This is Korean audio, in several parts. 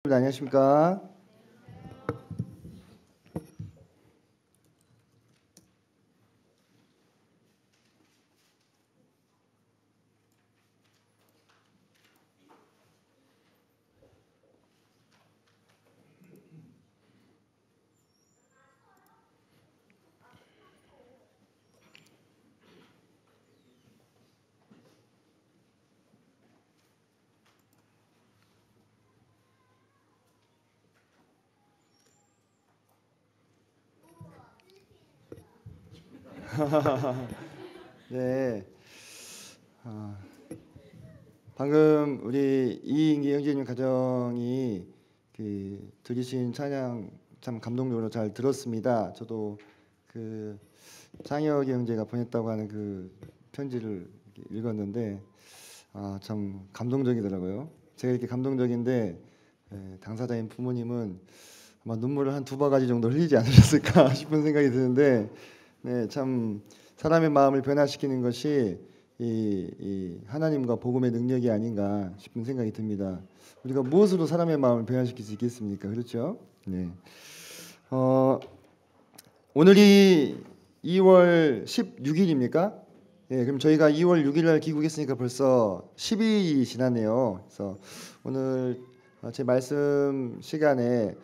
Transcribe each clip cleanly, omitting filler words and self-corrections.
안녕하십니까? 네, 아, 방금 우리 이인기 형제님 가정이 드리신 찬양 참 감동적으로 잘 들었습니다. 저도 그 창혁이 형제가 보냈다고 하는 그 편지를 읽었는데 참 감동적이더라고요. 제가 이렇게 감동적인데 당사자인 부모님은 아마 눈물을 한 두 바가지 정도 흘리지 않으셨을까 싶은 생각이 드는데, 네, 참 사람의 마음을 변화시키는 것이 이 하나님과 복음의 능력이 아닌가 싶은 생각이 듭니다. 우리가 무엇으로 사람의 마음을 변화시킬 수 있겠습니까? 그렇죠? 네. 오늘이 2월 16일입니까? 네, 그럼 저희가 2월 6일 날 귀국했으니까 벌써 10일이 지났네요. 그래서 오늘 제 말씀 시간에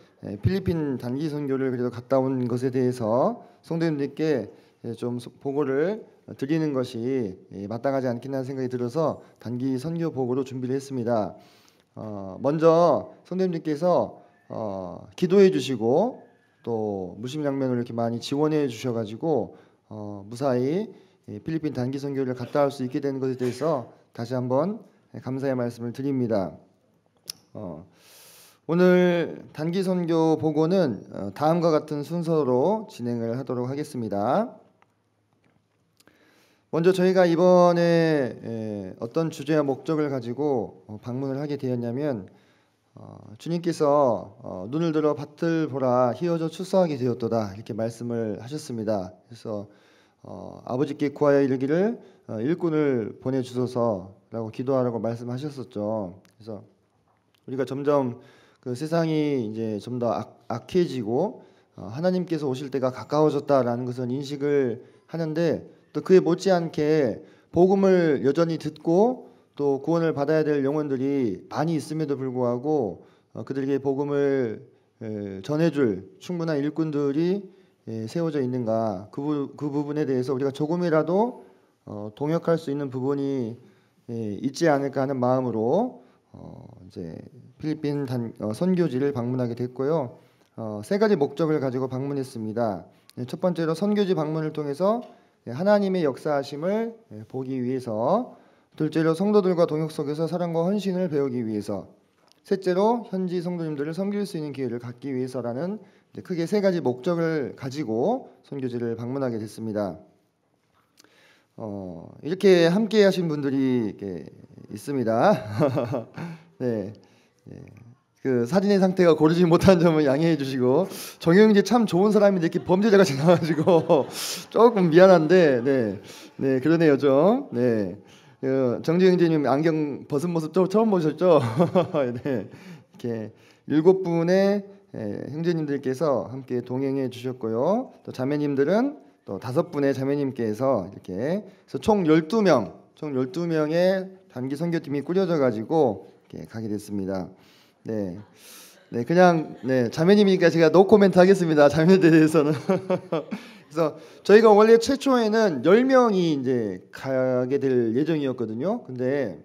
필리핀 단기 선교를 그래도 갔다 온 것에 대해서 성도님들께 좀 보고를 드리는 것이 마땅하지 않겠나 생각이 들어서 단기 선교 보고로 준비를 했습니다. 먼저 성도님들께서 기도해 주시고 또 무심양면으로 이렇게 많이 지원해 주셔가지고 무사히 필리핀 단기 선교를 갔다 올 수 있게 된 것에 대해서 다시 한번 감사의 말씀을 드립니다. 오늘 단기 선교 보고는 다음과 같은 순서로 진행을 하도록 하겠습니다. 먼저 저희가 이번에 어떤 주제와 목적을 가지고 방문을 하게 되었냐면, 주님께서 눈을 들어 밭을 보라 희어져 출소하게 되었도다 이렇게 말씀을 하셨습니다. 그래서 아버지께 구하여 이르기를 일꾼을 보내주소서라고 기도하라고 말씀하셨었죠. 그래서 우리가 점점 그 세상이 이제 좀 더 악해지고 하나님께서 오실 때가 가까워졌다라는 것은 인식을 하는데, 또 그에 못지않게 복음을 여전히 듣고 또 구원을 받아야 될 영혼들이 많이 있음에도 불구하고 그들에게 복음을 전해줄 충분한 일꾼들이 세워져 있는가, 그 부분에 대해서 우리가 조금이라도 동역할 수 있는 부분이 있지 않을까 하는 마음으로 이제 필리핀 선교지를 방문하게 됐고요. 세 가지 목적을 가지고 방문했습니다. 첫 번째로 선교지 방문을 통해서 하나님의 역사하심을 보기 위해서, 둘째로 성도들과 동역 속에서 사랑과 헌신을 배우기 위해서, 셋째로 현지 성도님들을 섬길 수 있는 기회를 갖기 위해서라는 크게 세 가지 목적을 가지고 선교지를 방문하게 됐습니다. 이렇게 함께 하신 분들이 있습니다. 네, 그 사진의 상태가 고르지 못한 점을 양해해 주시고, 정영재 참 좋은 사람인데 이렇게 범죄자같이 나와가지고 조금 미안한데, 네, 그러네요 좀. 네, 정재영재님 안경 벗은 모습 처음 보셨죠? 네, 이렇게 7분의 형제님들께서 함께 동행해 주셨고요. 또 자매님들은 또 5분의 자매님께서 이렇게 해서 총 12명의 단기 선교팀이 꾸려져 가지고 이렇게 가게 됐습니다. 네, 그냥 자매님이니까 제가 노 코멘트 하겠습니다. 자매들에 대해서는. 그래서 저희가 원래 최초에는 10명이 이제 가게 될 예정이었거든요. 근데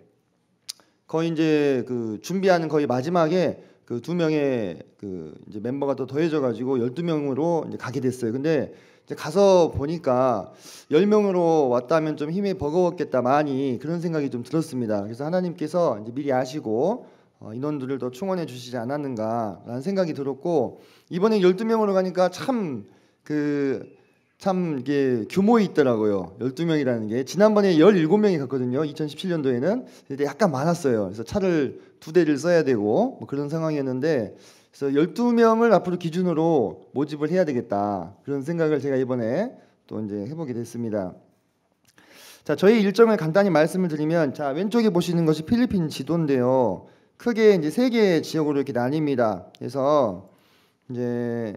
거의 이제 그 준비하는 거의 마지막에 그 2명의 그 이제 멤버가 더 더해져 가지고 12명으로 이제 가게 됐어요. 근데 이제 가서 보니까 10명으로 왔다면 좀 힘이 버거웠겠다, 많이 그런 생각이 좀 들었습니다. 그래서 하나님께서 이제 미리 아시고 인원들을 더 충원해 주시지 않았는가라는 생각이 들었고, 이번에 12명으로 가니까 참 이게 규모이 있더라고요. 12명이라는 게 지난번에 17명이 갔거든요. 2017년도에는. 근데 약간 많았어요. 그래서 차를 2대를 써야 되고 뭐 그런 상황이었는데, 그래서 12명을 앞으로 기준으로 모집을 해야 되겠다, 그런 생각을 제가 이번에 또 이제 해보게 됐습니다. 자, 저희 일정을 간단히 말씀을 드리면, 자, 왼쪽에 보시는 것이 필리핀 지도인데요. 크게 이제 세 개의 지역으로 이렇게 나뉩니다. 그래서 이제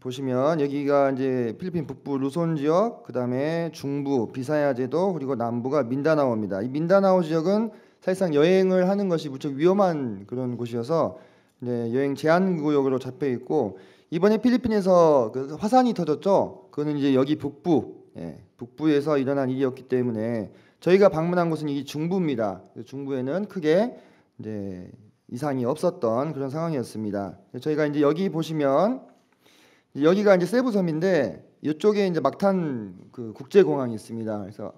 보시면 여기가 이제 필리핀 북부 루손 지역, 그다음에 중부 비사야 제도, 그리고 남부가 민다나오입니다. 이 민다나오 지역은 사실상 여행을 하는 것이 무척 위험한 그런 곳이어서 이제 여행 제한 구역으로 잡혀 있고, 이번에 필리핀에서 그 화산이 터졌죠. 그거는 이제 여기 북부에서 일어난 일이었기 때문에 저희가 방문한 곳은 이 중부입니다. 중부에는 크게 이제 이상이 없었던 그런 상황이었습니다. 저희가 이제 여기 보시면 여기가 이제 세부섬인데 이쪽에 이제 막탄 그 국제공항이 있습니다. 그래서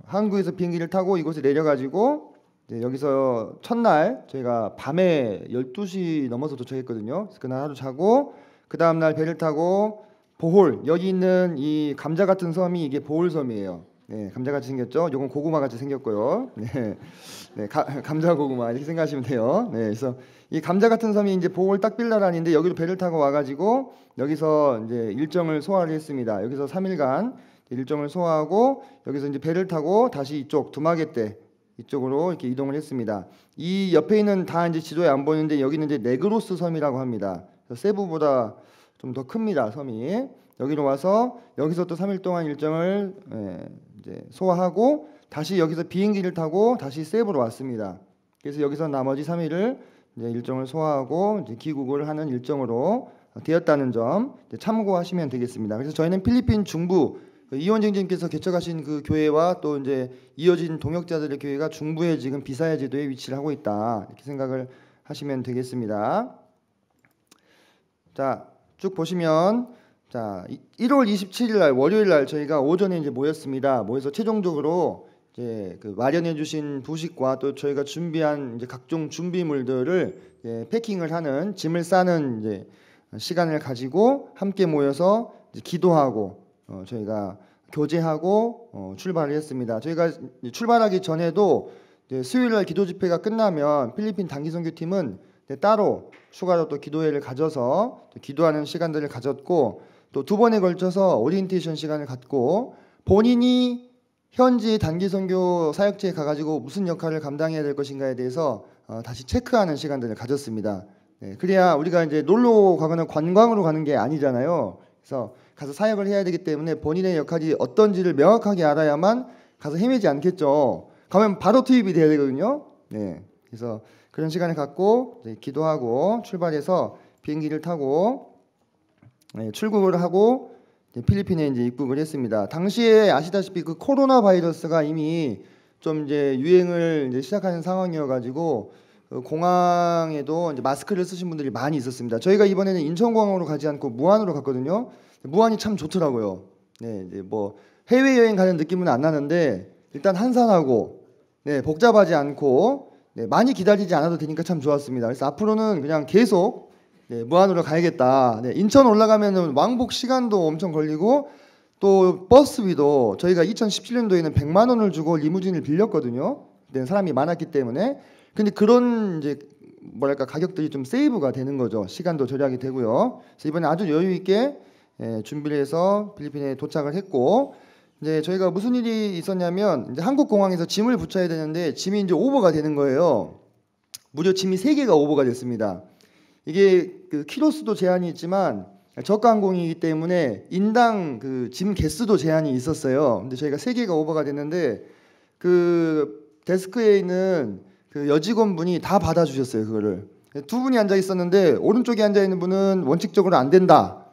한국에서 비행기를 타고 이곳에 내려가지고 여기서 첫날 저희가 밤에 12시 넘어서 도착했거든요. 그래서 그날 하루 자고 그 다음날 배를 타고 보홀, 여기 있는 이 감자 같은 섬이 이게 보홀섬이에요. 네, 감자같이 생겼죠. 요건 고구마같이 생겼고요. 감자 고구마 이렇게 생각하시면 돼요. 네, 그래서 이 감자 같은 섬이 이제 보홀 딱빌라란인데 여기로 배를 타고 와가지고 여기서 이제 일정을 소화를 했습니다. 여기서 3일간 일정을 소화하고 여기서 이제 배를 타고 다시 이쪽 두마게떼 이쪽으로 이렇게 이동을 했습니다. 이 옆에 있는 다 이제 지도에 안 보이는데 여기는 이제 네그로스 섬이라고 합니다. 세부보다 좀 더 큽니다, 섬이. 여기로 와서 여기서 또 3일 동안 일정을 이제 소화하고 다시 여기서 비행기를 타고 다시 세부로 왔습니다. 그래서 여기서 나머지 3일을 이제 일정을 소화하고 이제 귀국을 하는 일정으로 되었다는 점 참고하시면 되겠습니다. 그래서 저희는 필리핀 중부 이원정님께서 개척하신 그 교회와 또 이제 이어진 동역자들의 교회가 중부에 지금 비사야 제도에 위치를 하고 있다, 이렇게 생각을 하시면 되겠습니다. 자, 쭉 보시면 자 1월 27일 날 월요일 날 저희가 오전에 이제 모였습니다. 모여서 최종적으로 이제 그 마련해 주신 부식과 또 저희가 준비한 이제 각종 준비물들을 패킹을 하는, 짐을 싸는 이제 시간을 가지고 함께 모여서 이제 기도하고 저희가 교제하고 출발을 했습니다. 저희가 출발하기 전에도 수요일 날 기도 집회가 끝나면 필리핀 단기 선교팀은 따로 추가로 또 기도회를 가져서 기도하는 시간들을 가졌고, 또 2번에 걸쳐서 오리엔테이션 시간을 갖고 본인이 현지 단기 선교 사역지에 가가지고 무슨 역할을 감당해야 될 것인가에 대해서 다시 체크하는 시간들을 가졌습니다. 그래야 우리가 이제 놀러 가거나 관광으로 가는 게 아니잖아요. 그래서 가서 사역을 해야 되기 때문에 본인의 역할이 어떤지를 명확하게 알아야만 가서 헤매지 않겠죠. 가면 바로 투입이 돼야 되거든요. 그래서 그런 시간을 갖고 기도하고 출발해서 비행기를 타고 출국을 하고 필리핀에 이제 입국을 했습니다. 당시에 아시다시피 그 코로나 바이러스가 이미 좀 이제 유행을 이제 시작하는 상황이어가지고 공항에도 이제 마스크를 쓰신 분들이 많이 있었습니다. 저희가 이번에는 인천공항으로 가지 않고 무안으로 갔거든요. 무안이 참 좋더라고요. 이제 뭐 해외 여행 가는 느낌은 안 나는데 일단 한산하고 복잡하지 않고 많이 기다리지 않아도 되니까 참 좋았습니다. 그래서 앞으로는 그냥 계속 무안으로 가야겠다. 인천 올라가면은 왕복 시간도 엄청 걸리고 또 버스비도 저희가 2017년도에는 100만 원을 주고 리무진을 빌렸거든요. 그때 사람이 많았기 때문에. 근데 그런 이제 뭐랄까 가격들이 좀 세이브가 되는 거죠. 시간도 절약이 되고요. 그래서 이번에 아주 여유 있게 준비를 해서 필리핀에 도착을 했고, 이제 저희가 무슨 일이 있었냐면 이제 한국 공항에서 짐을 붙여야 되는데 짐이 이제 오버가 되는 거예요. 무려 짐이 3개가 오버가 됐습니다. 이게 그 키로수도 제한이 있지만 저가 항공이기 때문에 인당 그 짐 개수도 제한이 있었어요. 근데 저희가 3개가 오버가 됐는데 그 데스크에 있는 그 여직원분이 다 받아주셨어요. 그거를 2분이 앉아 있었는데 오른쪽에 앉아 있는 분은 원칙적으로 안 된다.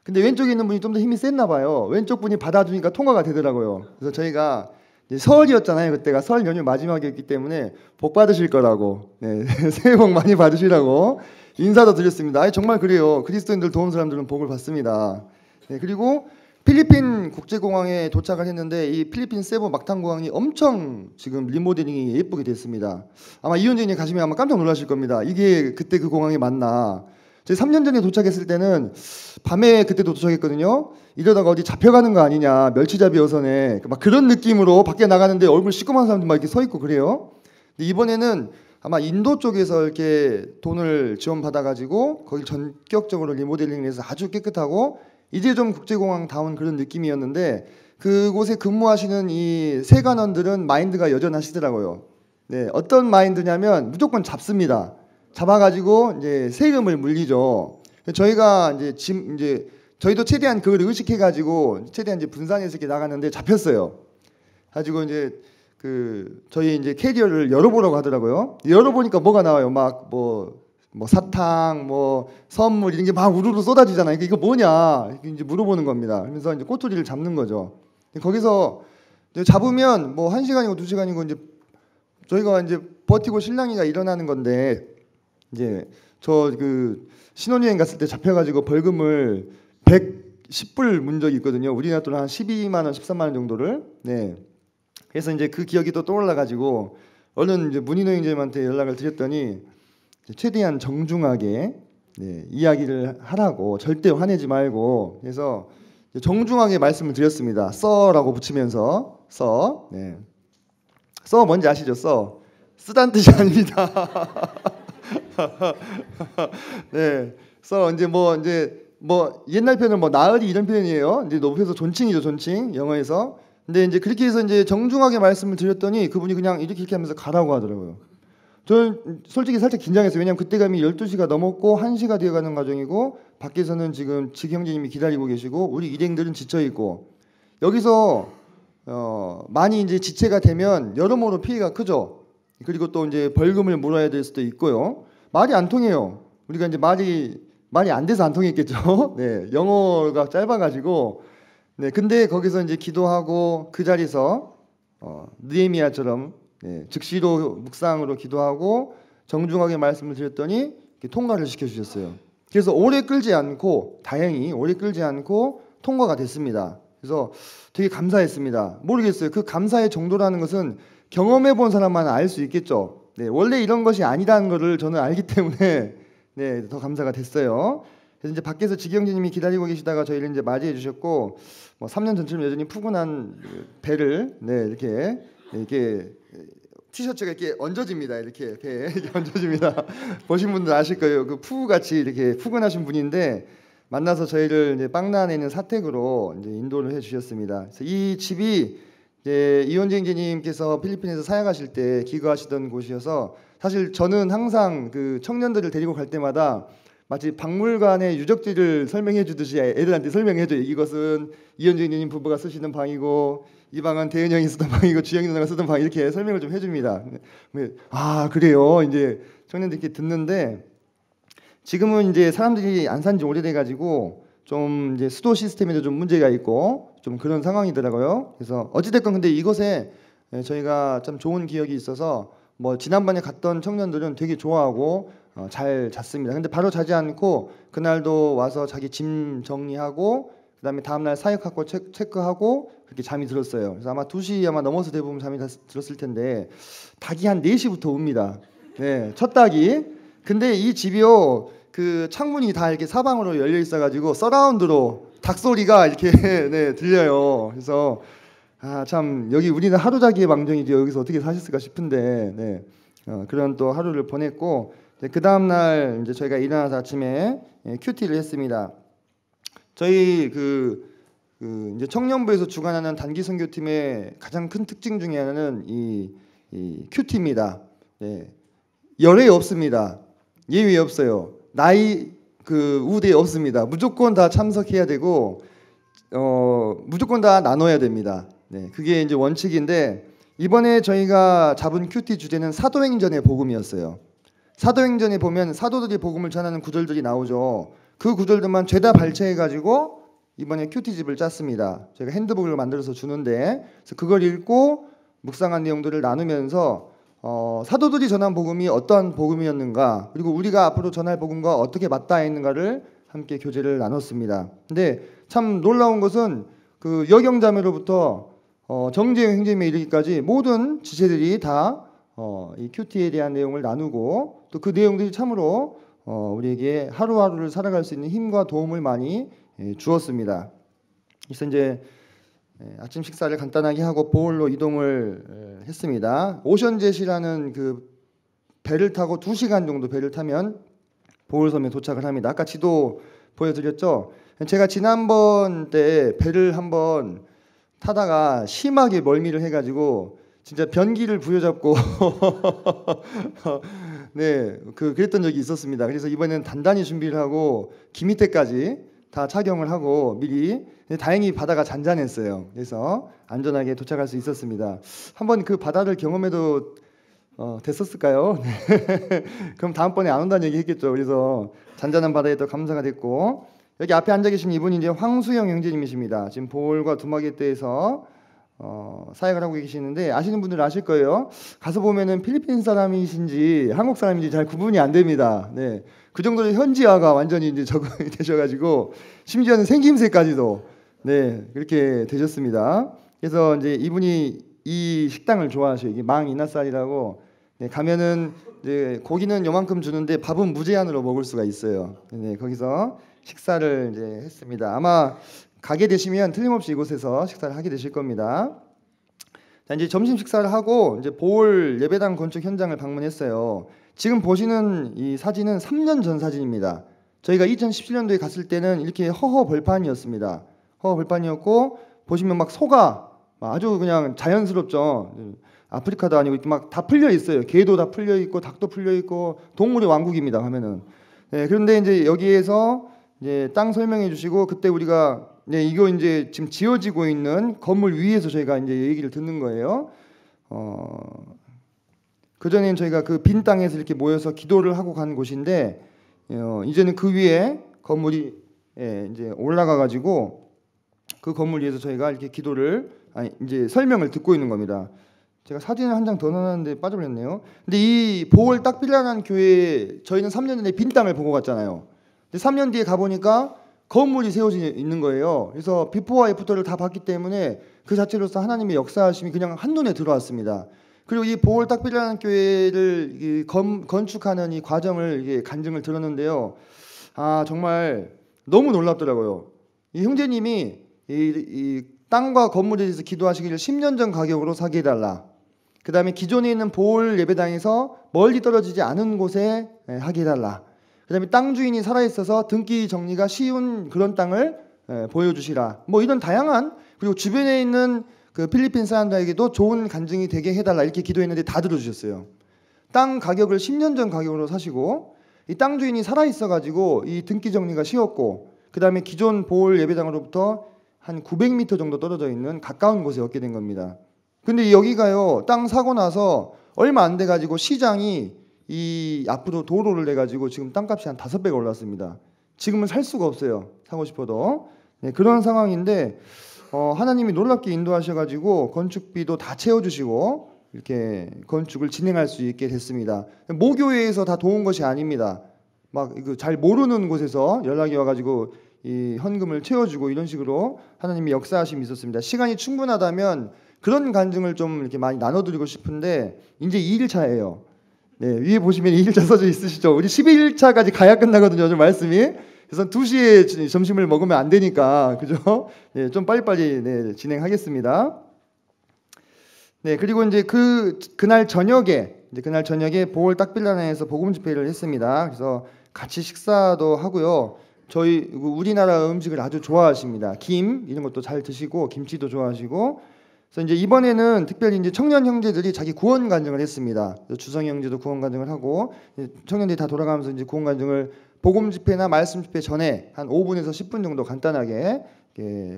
근데 왼쪽에 있는 분이 좀 더 힘이 셌나 봐요. 왼쪽 분이 받아주니까 통과가 되더라고요. 그래서 저희가 이제 설이었잖아요. 그때가 설 연휴 마지막이었기 때문에 복 받으실 거라고, 새해 복 많이 받으시라고 인사도 드렸습니다. 정말 그래요. 그리스도인들 도운 사람들은 복을 받습니다. 그리고 필리핀 국제공항에 도착을 했는데 이 필리핀 세부 막탄공항이 엄청 지금 리모델링이 예쁘게 됐습니다. 아마 이현진이 가시면 아마 깜짝 놀라실 겁니다. 이게 그때 그 공항이 맞나. 저희 3년 전에 도착했을 때는 밤에 그때도 도착했거든요. 이러다가 어디 잡혀가는 거 아니냐, 멸치잡이 어선에 막 그런 느낌으로 밖에 나가는데 얼굴 시꺼먼 사람들 막 이렇게 서 있고 그래요. 근데 이번에는 아마 인도 쪽에서 이렇게 돈을 지원받아가지고 거기 전격적으로 리모델링을 해서 아주 깨끗하고 이제 좀 국제공항다운 그런 느낌이었는데 그곳에 근무하시는 이 세관원들은 마인드가 여전하시더라고요. 네, 어떤 마인드냐면 무조건 잡습니다. 잡아가지고 이제 세금을 물리죠. 저희가 이제 저희도 최대한 그걸 의식해가지고 최대한 이제 분산해서 이렇게 나갔는데 잡혔어요. 가지고 이제 저희 이제 캐리어를 열어보라고 하더라고요. 열어보니까 뭐가 나와요? 막 뭐 사탕, 뭐 선물 이런 게 막 우르르 쏟아지잖아요. 이거 뭐냐? 이렇게 이제 물어보는 겁니다. 그래서 이제 꼬투리를 잡는 거죠. 거기서 이제 잡으면 뭐 1시간이고 2시간이고 이제 저희가 이제 버티고 실랑이가 일어나는 건데 이제 저 신혼여행 갔을 때 잡혀가지고 벌금을 110불 문 적이 있거든요. 우리나라 돈은 한 12만 원, 13만 원 정도를. 네. 그래서 이제 그 기억이 또 떠올라가지고 얼른 이제 문인호 형제님한테 연락을 드렸더니 최대한 정중하게 이야기를 하라고 절대 화내지 말고 그래서 정중하게 말씀을 드렸습니다. 써라고 붙이면서 써. 네. 써 뭔지 아시죠? 써. 쓰다는 뜻이 아닙니다. 네. 써 이제 뭐 옛날 표현은 뭐 나으리 이런 표현이에요. 이제 높여서 존칭이죠, 존칭. 영어에서. 근데 이제 그렇게 해서 이제 정중하게 말씀을 드렸더니 그분이 그냥 이렇게 하면서 가라고 하더라고요. 저는 솔직히 살짝 긴장했어요. 왜냐면 그때 감이 12시가 넘었고 1시가 되어가는 과정이고 밖에서는 지금 직형제님이 기다리고 계시고 우리 일행들은 지쳐 있고 여기서 많이 이제 지체가 되면 여러모로 피해가 크죠. 그리고 또 이제 벌금을 물어야 될 수도 있고요. 말이 안 통해요. 우리가 이제 말이 안 돼서 안 통했겠죠. 네, 영어가 짧아가지고. 네, 근데 거기서 이제 기도하고 그 자리에서 느헤미야처럼 즉시로 묵상으로 기도하고 정중하게 말씀을 드렸더니 통과를 시켜주셨어요. 그래서 오래 끌지 않고 다행히 오래 끌지 않고 통과가 됐습니다. 그래서 되게 감사했습니다. 모르겠어요. 그 감사의 정도라는 것은 경험해 본 사람만 알 수 있겠죠. 네, 원래 이런 것이 아니라는 것을 저는 알기 때문에 더 감사가 됐어요. 그래서 이제 밖에서 직영진님이 기다리고 계시다가 저희를 이제 맞이해 주셨고 뭐 3년 전처럼 여전히 푸근한 배를 이렇게 티셔츠가 이렇게 얹어집니다. 이렇게 배에 이렇게 얹어집니다. 보신 분들 아실 거예요. 그 푸같이 이렇게 푸근하신 분인데 만나서 저희를 이제 빵나내는 사택으로 이제 인도를 해주셨습니다. 그래서 이 집이 이제 이원재 형제님께서 필리핀에서 사역하실 때 기거하시던 곳이어서 사실 저는 항상 그 청년들을 데리고 갈 때마다 마치 박물관의 유적지를 설명해 주듯이 애들한테 설명해 줘요. 이것은 이현주 형님 부부가 쓰시는 방이고 이 방은 대현 형이 쓰던 방이고 주영이 누나가 쓰던 방 이렇게 설명을 좀 해줍니다. 아 그래요. 이제 청년들께 듣는데 지금은 이제 사람들이 안 산지 오래돼 가지고 좀 이제 수도 시스템에도 좀 문제가 있고 좀 그런 상황이더라고요. 그래서 어찌됐건 근데 이곳에 저희가 참 좋은 기억이 있어서 뭐 지난번에 갔던 청년들은 되게 좋아하고 잘 잤습니다. 근데 바로 자지 않고 그날도 와서 자기 짐 정리하고 그다음에 다음날 사역하고 체크하고 그렇게 잠이 들었어요. 그래서 아마 2시 아마 넘어서 대부분 잠이 들었을 텐데 닭이 한 4시부터 옵니다. 네, 첫 닭이. 근데 이 집이요 그 창문이 다 이렇게 사방으로 열려 있어가지고 서라운드로 닭 소리가 이렇게 들려요. 그래서 참 여기 우리는 하루 자기의 망정이지 여기서 어떻게 사셨을까 싶은데 그런 또 하루를 보냈고 그 다음 날 이제 저희가 일어나서 아침에 큐티를 했습니다. 저희 이제 청년부에서 주관하는 단기 선교팀의 가장 큰 특징 중에 하나는 이 큐티입니다. 열애 없습니다. 예외 없어요. 나이 우대 없습니다. 무조건 다 참석해야 되고 무조건 다 나눠야 됩니다. 그게 이제 원칙인데 이번에 저희가 잡은 큐티 주제는 사도행전의 복음이었어요. 사도행전에 보면 사도들이 복음을 전하는 구절들이 나오죠. 그 구절들만 죄다 발췌해가지고 이번에 큐티집을 짰습니다. 제가 핸드북을 만들어서 주는데 그래서 그걸 읽고 묵상한 내용들을 나누면서 사도들이 전한 복음이 어떠한 복음이었는가 그리고 우리가 앞으로 전할 복음과 어떻게 맞닿아 있는가를 함께 교제를 나눴습니다. 근데 참 놀라운 것은 그 여경자매로부터 정재영 형제님에 이르기까지 모든 지체들이 다 이 큐티에 대한 내용을 나누고 또 그 내용들이 참으로 우리에게 하루하루를 살아갈 수 있는 힘과 도움을 많이 주었습니다. 그래서 이제 아침 식사를 간단하게 하고 보홀로 이동을 했습니다. 오션젯이라는 그 배를 타고 2시간 정도 배를 타면 보홀섬에 도착을 합니다. 아까 지도 보여드렸죠. 제가 지난번 때 배를 한번 타다가 심하게 멀미를 해가지고 진짜 변기를 부여잡고 네, 그랬던 적이 있었습니다. 그래서 이번에는 단단히 준비를 하고 귀 밑에까지 다 착용을 하고 미리 다행히 바다가 잔잔했어요. 그래서 안전하게 도착할 수 있었습니다. 한번 그 바다를 경험해도 됐었을까요? 네. 그럼 다음번에 안 온다는 얘기 했겠죠. 그래서 잔잔한 바다에 또 감사가 됐고 여기 앞에 앉아 계신 이분이 이제 황수영 형제님이십니다. 지금 보홀과 두마게떼에서 사역을 하고 계시는데 아시는 분들은 아실 거예요. 가서 보면은 필리핀 사람이신지 한국 사람인지 잘 구분이 안 됩니다. 네, 그 정도로 현지화가 완전히 이제 적응이 되셔가지고 심지어는 생김새까지도 네 그렇게 되셨습니다. 그래서 이제 이분이 이 식당을 좋아하셔요. 이게 망이나쌀이라고 네, 가면은 이제 고기는 요만큼 주는데 밥은 무제한으로 먹을 수가 있어요. 네, 거기서 식사를 이제 했습니다. 아마 가게 되시면 틀림없이 이곳에서 식사를 하게 되실 겁니다. 자, 이제 점심 식사를 하고 이제 보홀 예배당 건축 현장을 방문했어요. 지금 보시는 이 사진은 3년 전 사진입니다. 저희가 2017년도에 갔을 때는 이렇게 허허 벌판이었습니다. 허허 벌판이었고 보시면 막 소가 아주 그냥 자연스럽죠. 아프리카도 아니고 이렇게 막 다 풀려 있어요. 개도 다 풀려 있고 닭도 풀려 있고 동물의 왕국입니다. 하면은. 네, 그런데 이제 여기에서 이제 땅 설명해 주시고 그때 우리가 네, 이거 이제 지금 지어지고 있는 건물 위에서 저희가 이제 얘기를 듣는 거예요. 그 전에는 저희가 그 빈 땅에서 이렇게 모여서 기도를 하고 간 곳인데 이제는 그 위에 건물이 예, 이제 올라가 가지고 그 건물 위에서 저희가 이렇게 기도를 이제 설명을 듣고 있는 겁니다. 제가 사진을 한 장 더 넣었는데 빠져버렸네요. 근데 이 보홀 딱빌라라는 교회에 저희는 3년 전에 빈 땅을 보고 갔잖아요. 근데 3년 뒤에 가보니까 건물이 세워져 있는 거예요. 그래서 비포와 애프터를 다 봤기 때문에 그 자체로서 하나님의 역사하심이 그냥 한눈에 들어왔습니다. 그리고 이 보홀 딱빌라라는 교회를 건축하는 이 과정을 간증을 들었는데요. 아 정말 너무 놀랍더라고요. 이 형제님이 이 땅과 건물에 대해서 기도하시기를 10년 전 가격으로 사게 해달라. 그 다음에 기존에 있는 보홀 예배당에서 멀리 떨어지지 않은 곳에 하게 해달라. 그 다음에 땅 주인이 살아있어서 등기 정리가 쉬운 그런 땅을 보여주시라. 뭐 이런 다양한 그리고 주변에 있는 그 필리핀 사람들에게도 좋은 간증이 되게 해달라 이렇게 기도했는데 다 들어주셨어요. 땅 가격을 10년 전 가격으로 사시고 이 땅 주인이 살아있어가지고 이 등기 정리가 쉬웠고 그 다음에 기존 보홀 예배당으로부터 한 900m 정도 떨어져 있는 가까운 곳에 얻게 된 겁니다. 근데 여기가요 땅 사고 나서 얼마 안 돼가지고 시장이 이 앞으로 도로를 내가지고 지금 땅값이 한 5배가 올랐습니다. 지금은 살 수가 없어요. 사고 싶어도. 네, 그런 상황인데 하나님이 놀랍게 인도하셔가지고 건축비도 다 채워주시고 이렇게 건축을 진행할 수 있게 됐습니다. 모교회에서 다 도운 것이 아닙니다. 막 잘 모르는 곳에서 연락이 와가지고 이 현금을 채워주고 이런 식으로 하나님이 역사하심이 있었습니다. 시간이 충분하다면 그런 간증을 좀 이렇게 많이 나눠드리고 싶은데 이제 2일차예요. 네, 위에 보시면 2일차 써져 있으시죠? 우리 11일차까지 가야 끝나거든요. 좀 말씀이. 그래서 2시에 점심을 먹으면 안 되니까 그죠? 네, 좀 빨리빨리 네, 진행하겠습니다. 네, 그리고 이제 그날 저녁에 보홀 딱빌라나에서 복음 집회를 했습니다. 그래서 같이 식사도 하고요. 저희 우리나라 음식을 아주 좋아하십니다. 김 이런 것도 잘 드시고 김치도 좋아하시고. 그래서 이제 이번에는 특별히 이제 청년 형제들이 자기 구원 간증을 했습니다. 주성이 형제도 구원 간증을 하고 청년들이 다 돌아가면서 이제 구원 간증을 복음 집회나 말씀 집회 전에 한 5분에서 10분 정도 간단하게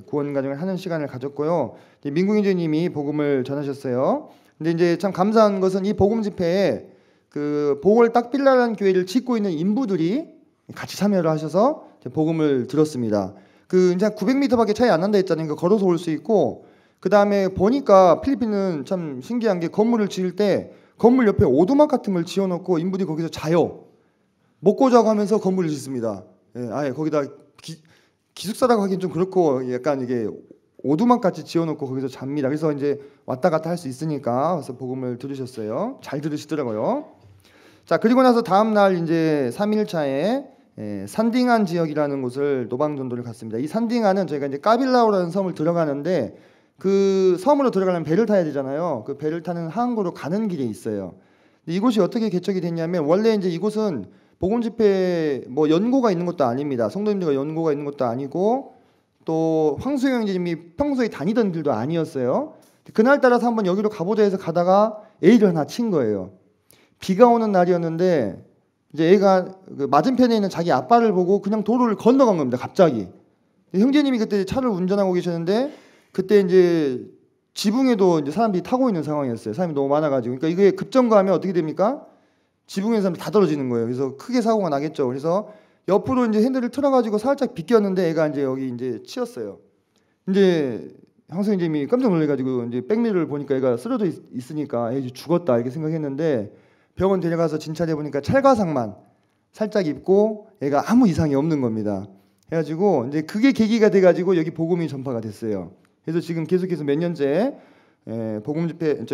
구원 간증을 하는 시간을 가졌고요. 민궁 형제님이 복음을 전하셨어요. 근데 이제 참 감사한 것은 이 복음 집회에 그 보홀 딱빌라라는 교회를 짓고 있는 인부들이 같이 참여를 하셔서 복음을 들었습니다. 그 이제 900m밖에 차이 안 난다 했잖아요. 걸어서 올 수 있고 그 다음에 보니까 필리핀은 참 신기한 게 건물을 지을 때 건물 옆에 오두막 같은 걸 지어놓고 인부들이 거기서 자요. 먹고 자고 하면서 건물을 짓습니다. 예, 아예 거기다 기숙사라고 하긴 좀 그렇고 약간 이게 오두막 같이 지어놓고 거기서 잡니다. 그래서 이제 왔다 갔다 할 수 있으니까 그래서 복음을 들으셨어요. 잘 들으시더라고요. 자 그리고 나서 다음 날 이제 3일차에 산딩안 지역이라는 곳을 노방전도를 갔습니다. 이 산딩안은 저희가 이제 까빌라오라는 섬을 들어가는데 그 섬으로 들어가려면 배를 타야 되잖아요. 그 배를 타는 항구로 가는 길에 있어요. 이곳이 어떻게 개척이 됐냐면 원래 이제 이곳은 복음 집회 뭐 연고가 있는 것도 아닙니다. 성도님들과 연고가 있는 것도 아니고 또 황수영 형제님이 평소에 다니던 길도 아니었어요. 그날 따라서 한번 여기로 가보자 해서 가다가 A를 하나 친 거예요. 비가 오는 날이었는데 이제 애가 그 맞은편에 있는 자기 아빠를 보고 그냥 도로를 건너간 겁니다. 갑자기. 형제님이 그때 차를 운전하고 계셨는데 그때 이제 지붕에도 이제 사람들이 타고 있는 상황이었어요. 사람이 너무 많아가지고. 그러니까 이게 급정거하면 어떻게 됩니까? 지붕에 사람이 다 떨어지는 거예요. 그래서 크게 사고가 나겠죠. 그래서 옆으로 이제 핸들을 틀어가지고 살짝 비꼈는데 애가 이제 여기 이제 치였어요. 이제 형사님이 깜짝 놀래가지고 이제 백미러를 보니까 애가 쓰러져 있으니까 애 죽었다 이렇게 생각했는데 병원 데려가서 진찰해 보니까 찰과상만 살짝 입고 애가 아무 이상이 없는 겁니다. 해가지고 이제 그게 계기가 돼가지고 여기 복음이 전파가 됐어요. 그래서 지금 계속해서 몇 년째 복음 집회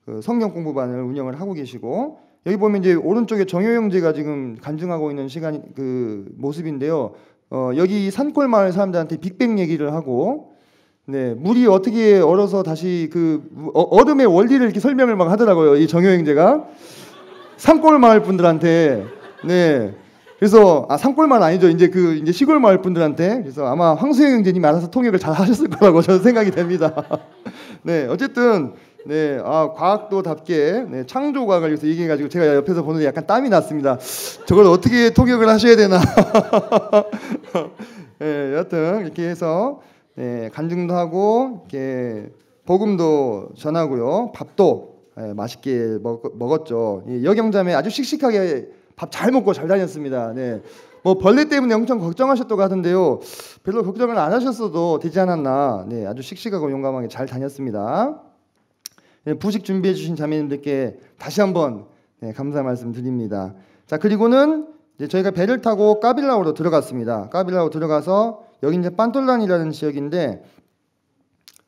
그 성경 공부반을 운영을 하고 계시고 여기 보면 이제 오른쪽에 정효 형제가 지금 간증하고 있는 시간 그 모습인데요. 여기 산골 마을 사람들한테 빅뱅 얘기를 하고 네 물이 어떻게 얼어서 다시 그 얼음의 원리를 이렇게 설명을 막 하더라고요. 이 정효 형제가 산골 마을 분들한테 네. 그래서 산골 마을 아니죠. 이제 시골 마을 분들한테 그래서 아마 황수영 형제님이 알아서 통역을 잘 하셨을 거라고 저는 생각이 됩니다. 네 어쨌든 네 과학도답게 네, 창조과학을 위해서 얘기해가지고 제가 옆에서 보는데 약간 땀이 났습니다. 저걸 어떻게 통역을 하셔야 되나. 네 여하튼 이렇게 해서 네, 간증도 하고 이렇게 복음도 전하고요. 밥도 네, 맛있게 먹었죠. 여경자매 아주 씩씩하게 밥 잘 먹고 잘 다녔습니다. 네. 뭐 벌레 때문에 엄청 걱정하셨다고 하던데요. 별로 걱정을 안 하셨어도 되지 않았나. 네, 아주 씩씩하고 용감하게 잘 다녔습니다. 네, 부식 준비해 주신 자매님들께 다시 한번 네, 감사 말씀 드립니다. 자, 그리고는 이제 저희가 배를 타고 까빌라오로 들어갔습니다. 까빌라오 들어가서 여기 이제 빤톨란이라는 지역인데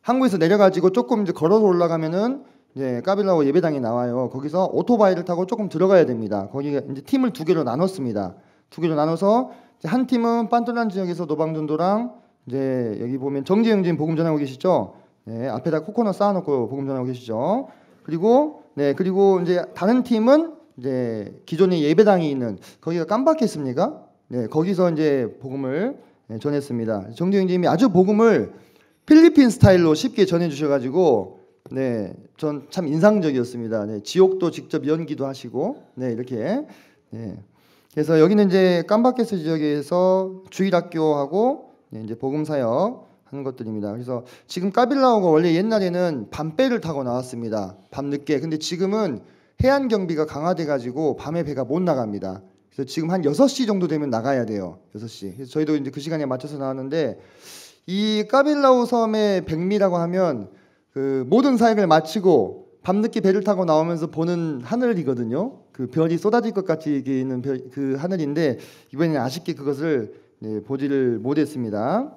한국에서 내려가지고 조금 이제 걸어서 올라가면은 이제 까빌라오 예배당이 나와요. 거기서 오토바이를 타고 조금 들어가야 됩니다. 거기가 이제 팀을 두 개로 나눴습니다. 두 개로 나눠서 이제 한 팀은 빤톨란 지역에서 노방전도랑 이제 여기 보면 정재영진 복음 전하고 계시죠. 네, 앞에다 코코넛 쌓아놓고 복음 전하고 계시죠. 그리고 이제 다른 팀은 이제 기존에 예배당이 있는 거기가 깜박했습니까? 네, 거기서 이제 복음을 전했습니다. 정재영진님이 아주 복음을 필리핀 스타일로 쉽게 전해주셔가지고 네, 전 참 인상적이었습니다. 네, 지옥도 직접 연기도 하시고, 네 이렇게. 네. 그래서 여기는 이제 깜바케스 지역에서 주일학교하고 네, 이제 복음 사역 하는 것들입니다. 그래서 지금 까빌라오가 원래 옛날에는 밤배를 타고 나왔습니다. 밤 늦게. 근데 지금은 해안 경비가 강화돼가지고 밤에 배가 못 나갑니다. 그래서 지금 한 6시 정도 되면 나가야 돼요. 6시. 그래서 저희도 이제 그 시간에 맞춰서 나왔는데 이 까빌라오 섬의 백미라고 하면 그 모든 사역을 마치고 밤늦게 배를 타고 나오면서 보는 하늘이거든요. 그 별이 쏟아질 것 같이 있는 그 하늘인데 이번에는 아쉽게 그것을 네, 보지를 못했습니다.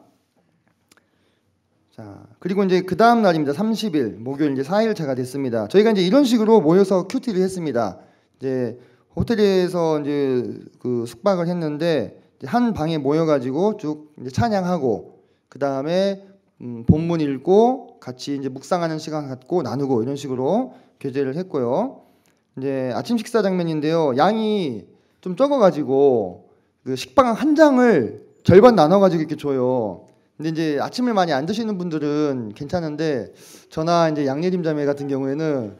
자 그리고 이제 그 다음 날입니다. 30일 목요일 이제 4일차가 됐습니다. 저희가 이제 이런 식으로 모여서 큐티를 했습니다. 이제 호텔에서 이제 그 숙박을 했는데 한 방에 모여가지고 쭉 이제 찬양하고 그 다음에 본문 읽고 같이 이제 묵상하는 시간 갖고 나누고 이런 식으로 교제를 했고요. 이제 아침 식사 장면인데요. 양이 좀 적어가지고 그 식빵 한 장을 절반 나눠가지고 이렇게 줘요. 근데 이제 아침을 많이 안 드시는 분들은 괜찮은데 저나 이제 양예림 자매 같은 경우에는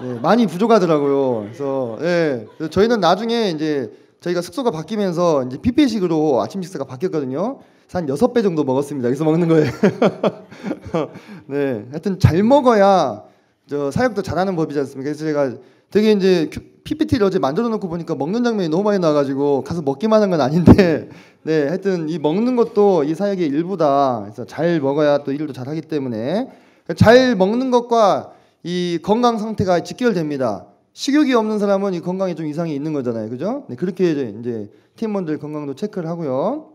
네, 많이 부족하더라고요. 그래서 네, 저희는 나중에 이제 저희가 숙소가 바뀌면서 이제 뷔페식으로 아침 식사가 바뀌었거든요. 한 6배 정도 먹었습니다. 여기서 먹는 거예요. 네, 하여튼 잘 먹어야 저 사역도 잘하는 법이지 않습니까? 그래서 제가 되게 이제 PPT를 어제 만들어 놓고 보니까 먹는 장면이 너무 많이 나와가지고 가서 먹기만 한 건 아닌데, 네, 하여튼 이 먹는 것도 이 사역의 일부다. 그래서 잘 먹어야 또 일도 잘하기 때문에 잘 먹는 것과 이 건강 상태가 직결됩니다. 식욕이 없는 사람은 이 건강에 좀 이상이 있는 거잖아요, 그죠? 네, 그렇게 이제 팀원들 건강도 체크를 하고요.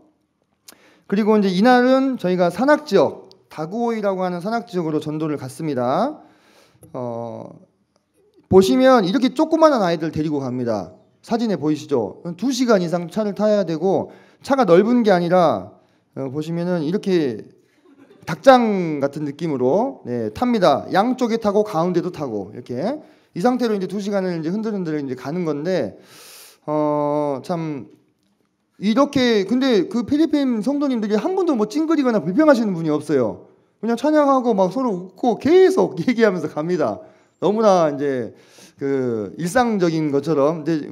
그리고 이제 이날은 저희가 산악 지역 다구오이라고 하는 산악 지역으로 전도를 갔습니다. 보시면 이렇게 조그마한 아이들 데리고 갑니다. 사진에 보이시죠? 2시간 이상 차를 타야 되고 차가 넓은 게 아니라 보시면은 이렇게 닭장 같은 느낌으로 네, 탑니다. 양쪽에 타고 가운데도 타고 이렇게 이 상태로 이제 2시간을 이제 흔들흔들 이제 가는 건데 참. 이렇게 근데 그 필리핀 성도님들이 한 분도 뭐 찡그리거나 불평하시는 분이 없어요. 그냥 찬양하고 막 서로 웃고 계속 얘기하면서 갑니다. 너무나 이제 그 일상적인 것처럼. 근데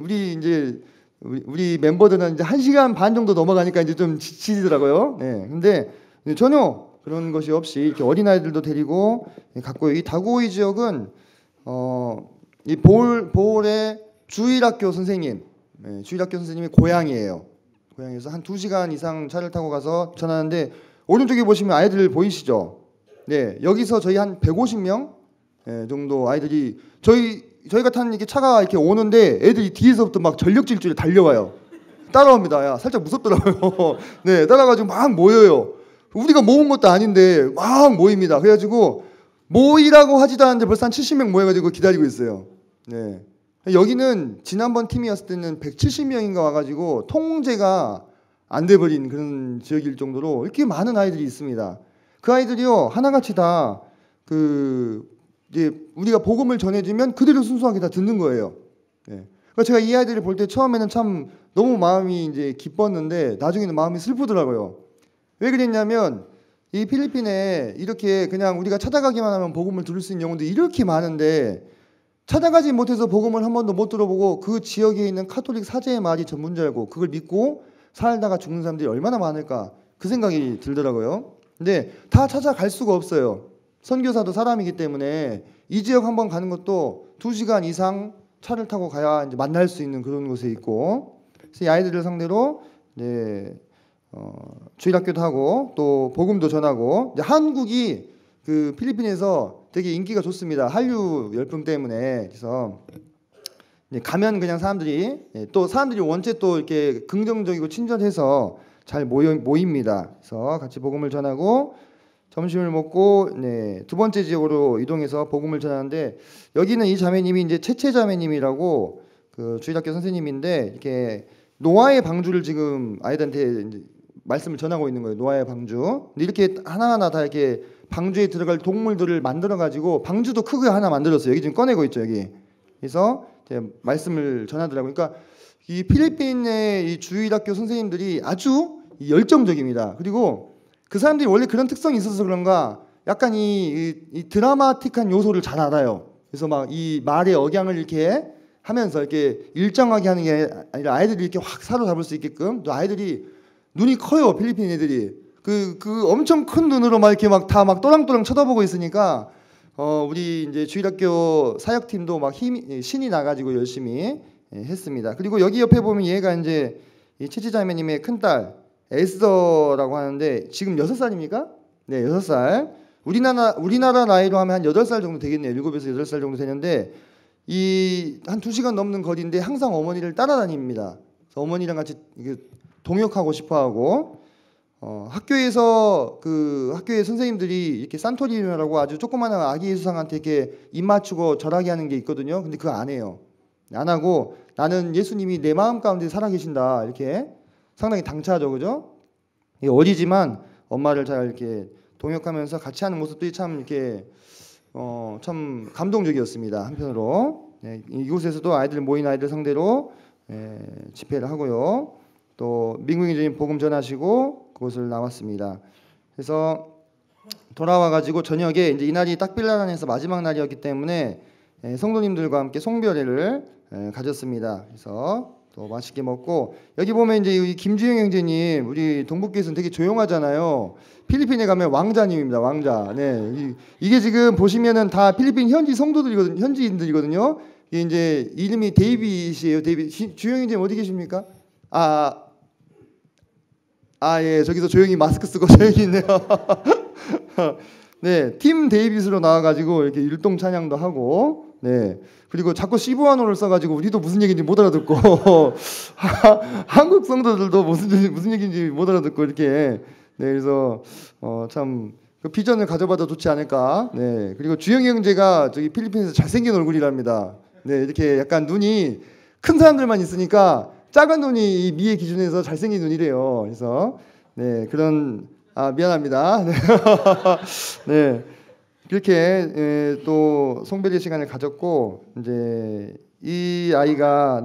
우리 멤버들은 이제 1시간 반 정도 넘어가니까 이제 좀 지치더라고요. 네. 근데 전혀 그런 것이 없이 이렇게 어린아이들도 데리고 갔고요. 이 다구이 지역은 이 보울의 주일학교 선생님, 주일학교 선생님이 고향이에요. 고향에서 한 2시간 이상 차를 타고 가서 전하는데, 오른쪽에 보시면 아이들 보이시죠? 네, 여기서 저희 한 150명 정도 아이들이 저희가 탄 이렇게 차가 이렇게 오는데 애들이 뒤에서부터 막 전력 질주에 달려와요. 따라옵니다. 야, 살짝 무섭더라고요. 네, 따라가지고 막 모여요. 우리가 모은 것도 아닌데 막 모입니다. 그래가지고 모이라고 하지도 않았는데 벌써 한 70명 모여가지고 기다리고 있어요. 네. 여기는 지난번 팀이었을 때는 170명인가 와가지고 통제가 안 돼버린 그런 지역일 정도로 이렇게 많은 아이들이 있습니다. 그 아이들이요, 하나같이 다 이제 우리가 복음을 전해주면 그대로 순수하게 다 듣는 거예요. 네. 그러니까 제가 이 아이들을 볼 때 처음에는 참 너무 마음이 이제 기뻤는데 나중에는 마음이 슬프더라고요. 왜 그랬냐면 이 필리핀에 이렇게 그냥 우리가 찾아가기만 하면 복음을 들을 수 있는 영혼들이 이렇게 많은데, 찾아가지 못해서 복음을 한 번도 못 들어보고 그 지역에 있는 카톨릭 사제의 말이 전문자고 그걸 믿고 살다가 죽는 사람들이 얼마나 많을까, 그 생각이 들더라고요. 근데 다 찾아갈 수가 없어요. 선교사도 사람이기 때문에 이 지역 한번 가는 것도 2시간 이상 차를 타고 가야 이제 만날 수 있는 그런 곳에 있고, 그래서 이 아이들을 상대로 주일학교도 하고 또 복음도 전하고, 이제 한국이 그 필리핀에서 되게 인기가 좋습니다. 한류 열풍 때문에. 그래서 가면 그냥 사람들이 원체 또 이렇게 긍정적이고 친절해서 잘 모입니다. 그래서 같이 복음을 전하고 점심을 먹고 두 번째 지역으로 이동해서 복음을 전하는데, 여기는 이 자매님이 이제 채채 자매님이라고 그 주일학교 선생님인데, 이렇게 노아의 방주를 지금 아이들한테 이제 말씀을 전하고 있는 거예요. 노아의 방주. 근데 이렇게 하나하나 다 이렇게 방주에 들어갈 동물들을 만들어 가지고 방주도 크게 하나 만들었어요. 여기 지금 꺼내고 있죠, 여기. 그래서 이제 말씀을 전하더라고요. 그러니까 이 필리핀의 이 주일학교 선생님들이 아주 열정적입니다. 그리고 그 사람들이 원래 그런 특성이 있어서 그런가 약간 이 드라마틱한 요소를 잘 알아요. 그래서 막 이 말의 억양을 이렇게 하면서 이렇게 일정하게 하는 게 아니라 아이들이 이렇게 확 사로잡을 수 있게끔, 또 아이들이 눈이 커요. 필리핀 애들이 그 엄청 큰 눈으로 막 이렇게 막 다 막 또랑또랑 쳐다보고 있으니까 우리 이제 주일학교 사역팀도 막 신이 나가지고 열심히 했습니다. 그리고 여기 옆에 보면 얘가 이제 이 채찌자매님의 큰딸 에스더라고 하는데 지금 6살입니까? 네, 6살. 우리나라 나이로 하면 한 8살 정도 되겠네요. 7에서 8살 정도 되는데 이 한 2시간 넘는 거리인데 항상 어머니를 따라다닙니다. 그래서 어머니랑 같이 동역하고 싶어하고, 학교에서 그 학교의 선생님들이 이렇게 산토리노라고 아주 조그마한 아기 예수상한테 이렇게 입 맞추고 절하게 하는 게 있거든요. 근데 그거 안 해요. 안 하고 나는 예수님이 내 마음 가운데 살아계신다, 이렇게 상당히 당차죠, 그죠? 어리지만 엄마를 잘 이렇게 동역하면서 같이 하는 모습들이 참 이렇게 참 감동적이었습니다. 한편으로 이곳에서도 모인 아이들 상대로 집회를 하고요. 또 민국인들이 복음 전하시고 그곳을 나왔습니다. 그래서 돌아와 가지고 저녁에 이제 이날이 딱 빌라란에서 마지막 날이었기 때문에 성도님들과 함께 송별회를 가졌습니다. 그래서 또 맛있게 먹고, 여기 보면 이제 이 김주영 형제님, 우리 동북교회에서는 되게 조용하잖아요. 필리핀에 가면 왕자님입니다. 왕자. 네, 이게 지금 보시면은 다 필리핀 현지 성도들이거든요. 현지인들이거든요. 이게 이제 이름이 데이빗이에요. 데이빗. 주영 형제님 어디 계십니까? 예, 저기서 조용히 마스크 쓰고 조용히 있네요. 네, 팀 데이빗으로 나와가지고 이렇게 율동 찬양도 하고, 네, 그리고 자꾸 시부아노를 써가지고 우리도 무슨 얘기인지 못 알아듣고, 한국 성도들도 무슨 얘기인지 못 알아듣고 이렇게, 네, 그래서 참 그 비전을 가져봐도 좋지 않을까. 네, 그리고 주영이 형제가 저기 필리핀에서 잘생긴 얼굴이랍니다. 네, 이렇게 약간 눈이 큰 사람들만 있으니까 작은 눈이 이 미의 기준에서 잘생긴 눈이래요. 그래서 네, 그런 미안합니다. 네. 네. 그렇게 또 송별회 시간을 가졌고, 이제 이 아이가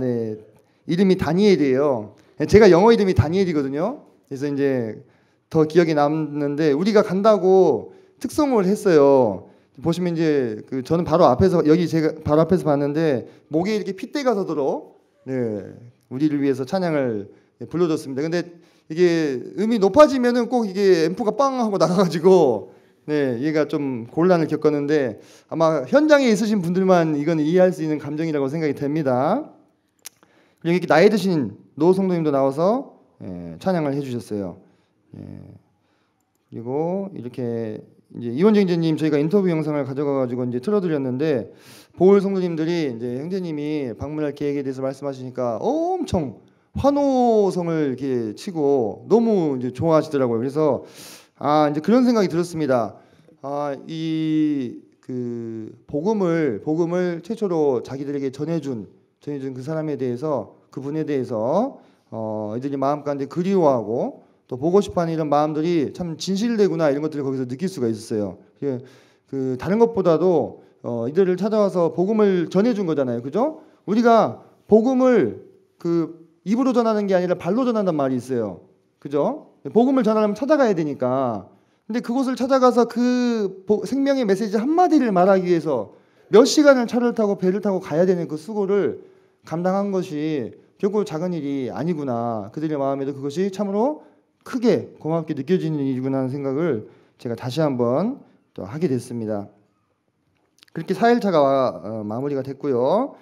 이름이 다니엘이에요. 제가 영어 이름이 다니엘이거든요. 그래서 이제 더 기억에 남는데, 우리가 간다고 특송을 했어요. 보시면 이제 그 저는 바로 앞에서 여기 제가 바로 앞에서 봤는데 목에 이렇게 핏대가 서도록 네, 우리를 위해서 찬양을 불러줬습니다. 근데 이게 음이 높아지면은 꼭 이게 앰프가 빵 하고 나가가지고 네, 얘가 좀 곤란을 겪었는데 아마 현장에 있으신 분들만 이건 이해할 수 있는 감정이라고 생각이 됩니다. 그리고 이렇게 나이 드신 노 성도님도 나와서 찬양을 해주셨어요. 그리고 이렇게 이제 이원정 형제님 저희가 인터뷰 영상을 가져가가지고 이제 틀어드렸는데 보울 성도님들이 이제 형제님이 방문할 계획에 대해서 말씀하시니까 엄청 환호성을 이렇게 치고 너무 이제 좋아하시더라고요. 그래서 이제 그런 생각이 들었습니다. 이 그 복음을 최초로 자기들에게 전해준 그 사람에 대해서 그분에 대해서 이들이 마음 가운데 그리워하고 또 보고 싶어하는 이런 마음들이 참 진실되구나 이런 것들을 거기서 느낄 수가 있었어요. 그 다른 것보다도 이들을 찾아와서 복음을 전해준 거잖아요, 그죠? 우리가 복음을 그 입으로 전하는 게 아니라 발로 전한단 말이 있어요, 그죠? 복음을 전하려면 찾아가야 되니까. 근데 그곳을 찾아가서 그 생명의 메시지 한마디를 말하기 위해서 몇 시간을 차를 타고 배를 타고 가야 되는 그 수고를 감당한 것이 결코 작은 일이 아니구나. 그들의 마음에도 그것이 참으로 크게 고맙게 느껴지는 일이구나 하는 생각을 제가 다시 한번 또 하게 됐습니다. 그렇게 4일차가 마무리가 됐고요.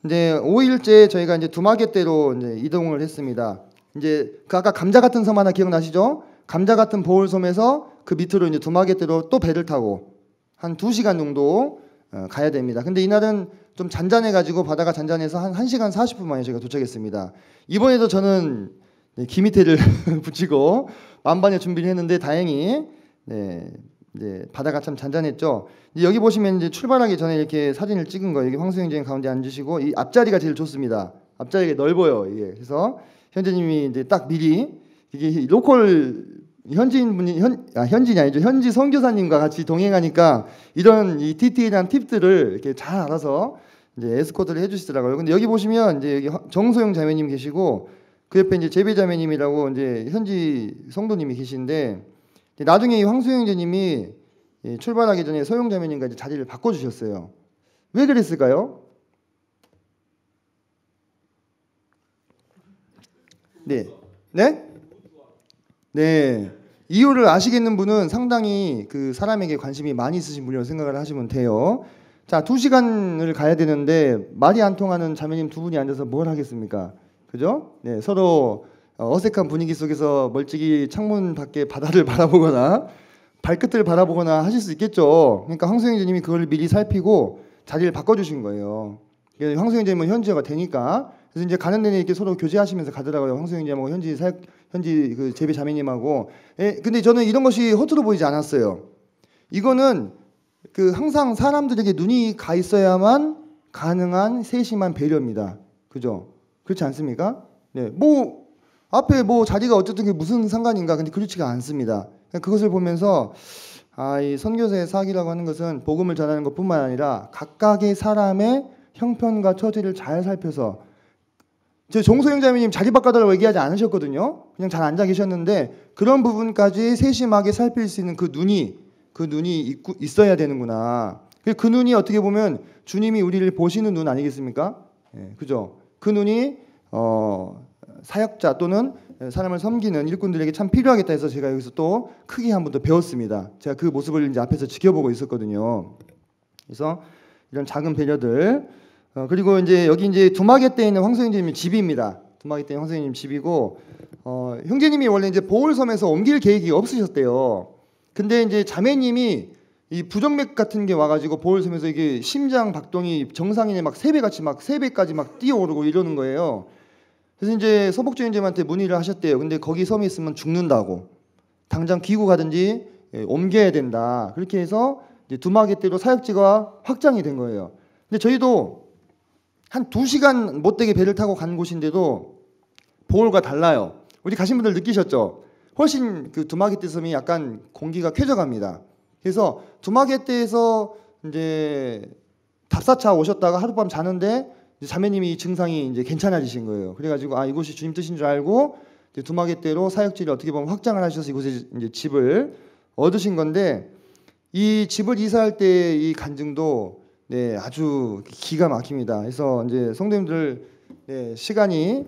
이제 5일째 저희가 이제 두마곶대로 이제 이동을 했습니다. 이제 그 아까 감자 같은 섬 하나 기억나시죠? 감자 같은 보울섬에서 그 밑으로 이제 두마곶대로 또 배를 타고 한 2시간 정도 가야 됩니다. 근데 이날은 좀 잔잔해가지고 바다가 잔잔해서 한 1시간 40분 만에 저희가 도착했습니다. 이번에도 저는 기미테를 붙이고 만반의 준비를 했는데 다행히 이제 바다가 참 잔잔했죠. 여기 보시면 이제 출발하기 전에 이렇게 사진을 찍은 거예요. 여기 황수영장 가운데 앉으시고 이 앞자리가 제일 좋습니다. 앞자리가 넓어요. 이게 그래서 현재님이 이제 딱 미리 이게 로컬 현지인분이 현지인이 아니죠. 현지 선교사님과 같이 동행하니까 이런 이 디테일한 팁들을 이렇게 잘 알아서 이제 에스코트를 해주시더라고요. 근데 여기 보시면 이제 여기 정소영 자매님 계시고 그 옆에 이제 재배 자매님이라고 이제 현지 성도님이 계신데 나중에 이 황수영 자매님이 출발하기 전에 소영 자매님과 이제 자리를 바꿔주셨어요. 왜 그랬을까요? 네. 이유를 아시겠는 분은 상당히 그 사람에게 관심이 많이 있으신 분이라고 생각을 하시면 돼요. 자, 2시간을 가야 되는데 말이 안 통하는 자매님 두 분이 앉아서 뭘 하겠습니까? 그죠? 네, 서로 어색한 분위기 속에서 멀찍이 창문 밖에 바다를 바라보거나 발끝을 바라보거나 하실 수 있겠죠. 그러니까 황수영제님이 그걸 미리 살피고 자리를 바꿔주신 거예요. 황수영제님은 현지어가 되니까. 그래서 이제 가는 데는 이렇게 서로 교제하시면서 가더라고요. 황수영제님하고 현지 그 재배 자매님하고. 근데 저는 이런 것이 허투루 보이지 않았어요. 이거는 그 항상 사람들에게 눈이 가 있어야만 가능한 세심한 배려입니다. 그죠? 그렇지 않습니까? 네, 뭐 앞에 뭐 자리가 어쨌든 그게 무슨 상관인가? 근데 그렇지가 않습니다. 그것을 보면서 이 선교사의 사기라고 하는 것은 복음을 전하는 것뿐만 아니라 각각의 사람의 형편과 처지를 잘 살펴서 저 종소영 자매님 자리 바꿔달라고 얘기하지 않으셨거든요. 그냥 잘 앉아 계셨는데 그런 부분까지 세심하게 살필 수 있는 그 눈이 있어야 되는구나. 그 눈이 어떻게 보면 주님이 우리를 보시는 눈 아니겠습니까? 그죠? 그 눈이 사역자 또는 사람을 섬기는 일꾼들에게 참 필요하겠다 해서 제가 여기서 또 크게 한 번 더 배웠습니다. 제가 그 모습을 이제 앞에서 지켜보고 있었거든요. 그래서 이런 작은 배려들 그리고 이제 여기 이제 두마곶대에 있는 황소영제님 집입니다. 두마곶대 황소영님 집이고 형제님이 원래 이제 보울섬에서 옮길 계획이 없으셨대요. 근데 이제 자매님이 이 부정맥 같은 게 와가지고 보울섬에서 이게 심장 박동이 정상인의 막 3배까지 막 뛰어오르고 이러는 거예요. 그래서 이제 서복주 형제님한테 문의를 하셨대요. 근데 거기 섬에 있으면 죽는다고. 당장 기고 가든지 옮겨야 된다. 그렇게 해서 이제 두마곶대로 사역지가 확장이 된 거예요. 근데 저희도 한 2시간 못되게 배를 타고 간 곳인데도 보울과 달라요. 우리 가신 분들 느끼셨죠? 훨씬 그 두마곶대 섬이 약간 공기가 쾌적합니다. 그래서 두마곶대에서 이제 답사차 오셨다가 하룻밤 자는데 자매님이 증상이 이제 괜찮아지신 거예요. 그래가지고 이곳이 주님 뜻인 줄 알고 이제 두마곶대로 사역지를 어떻게 보면 확장을 하셔서 이곳에 이제 집을 얻으신 건데 이 집을 이사할 때 이 간증도 네, 아주 기가 막힙니다. 그래서 이제 성도님들 네, 시간이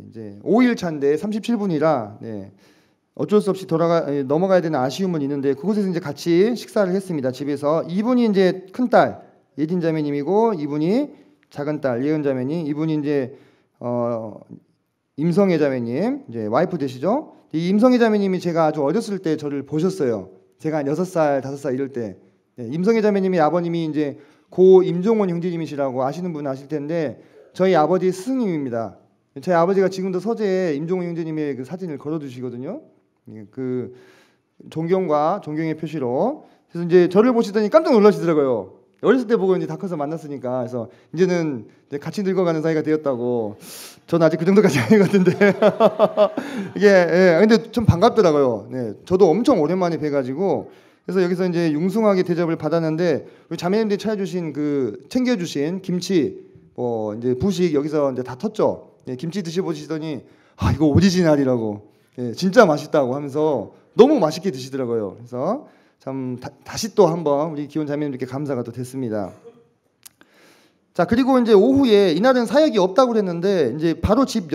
이제 5일 차인데 37분이라 네, 어쩔 수 없이 넘어가야 되는 아쉬움은 있는데 그곳에서 이제 같이 식사를 했습니다. 집에서 이분이 이제 큰 딸 예진 자매님이고 이분이 작은 딸 예은 자매님, 이분이 이제 임성애 자매님 이제 와이프 되시죠? 이 임성애 자매님이 제가 아주 어렸을 때 저를 보셨어요. 제가 한 6살, 5살 이럴 때. 네, 임성애 자매님이 아버님이 이제 고 임종원 형제님이시라고 아시는 분은 아실 텐데 저희 아버지의 스승님입니다. 저희 아버지가 지금도 서재에 임종원 형제님의 그 사진을 걸어두시거든요. 그 존경과 존경의 표시로. 그래서 이제 저를 보시더니 깜짝 놀라시더라고요. 어렸을 때 보고 이제 다 커서 만났으니까. 그래서 이제는 이제 같이 늙어가는 사이가 되었다고. 저는 아직 그 정도까지 아니거든요. 이게 근데 좀 반갑더라고요. 네, 저도 엄청 오랜만에 뵈가지고 그래서 여기서 이제 융숭하게 대접을 받았는데 우리 자매님들이 차려주신 챙겨주신 김치 뭐 이제 부식 여기서 이제 다 텄죠. 네, 김치 드셔보시더니 아 이거 오리지널이라고. 예, 진짜 맛있다고 하면서 너무 맛있게 드시더라고요. 그래서 참 다시 또 한번 우리 기혼 자매님들께 감사가 또 됐습니다. 자 그리고 이제 오후에 이날은 사역이 없다고 그랬는데 이제 바로 집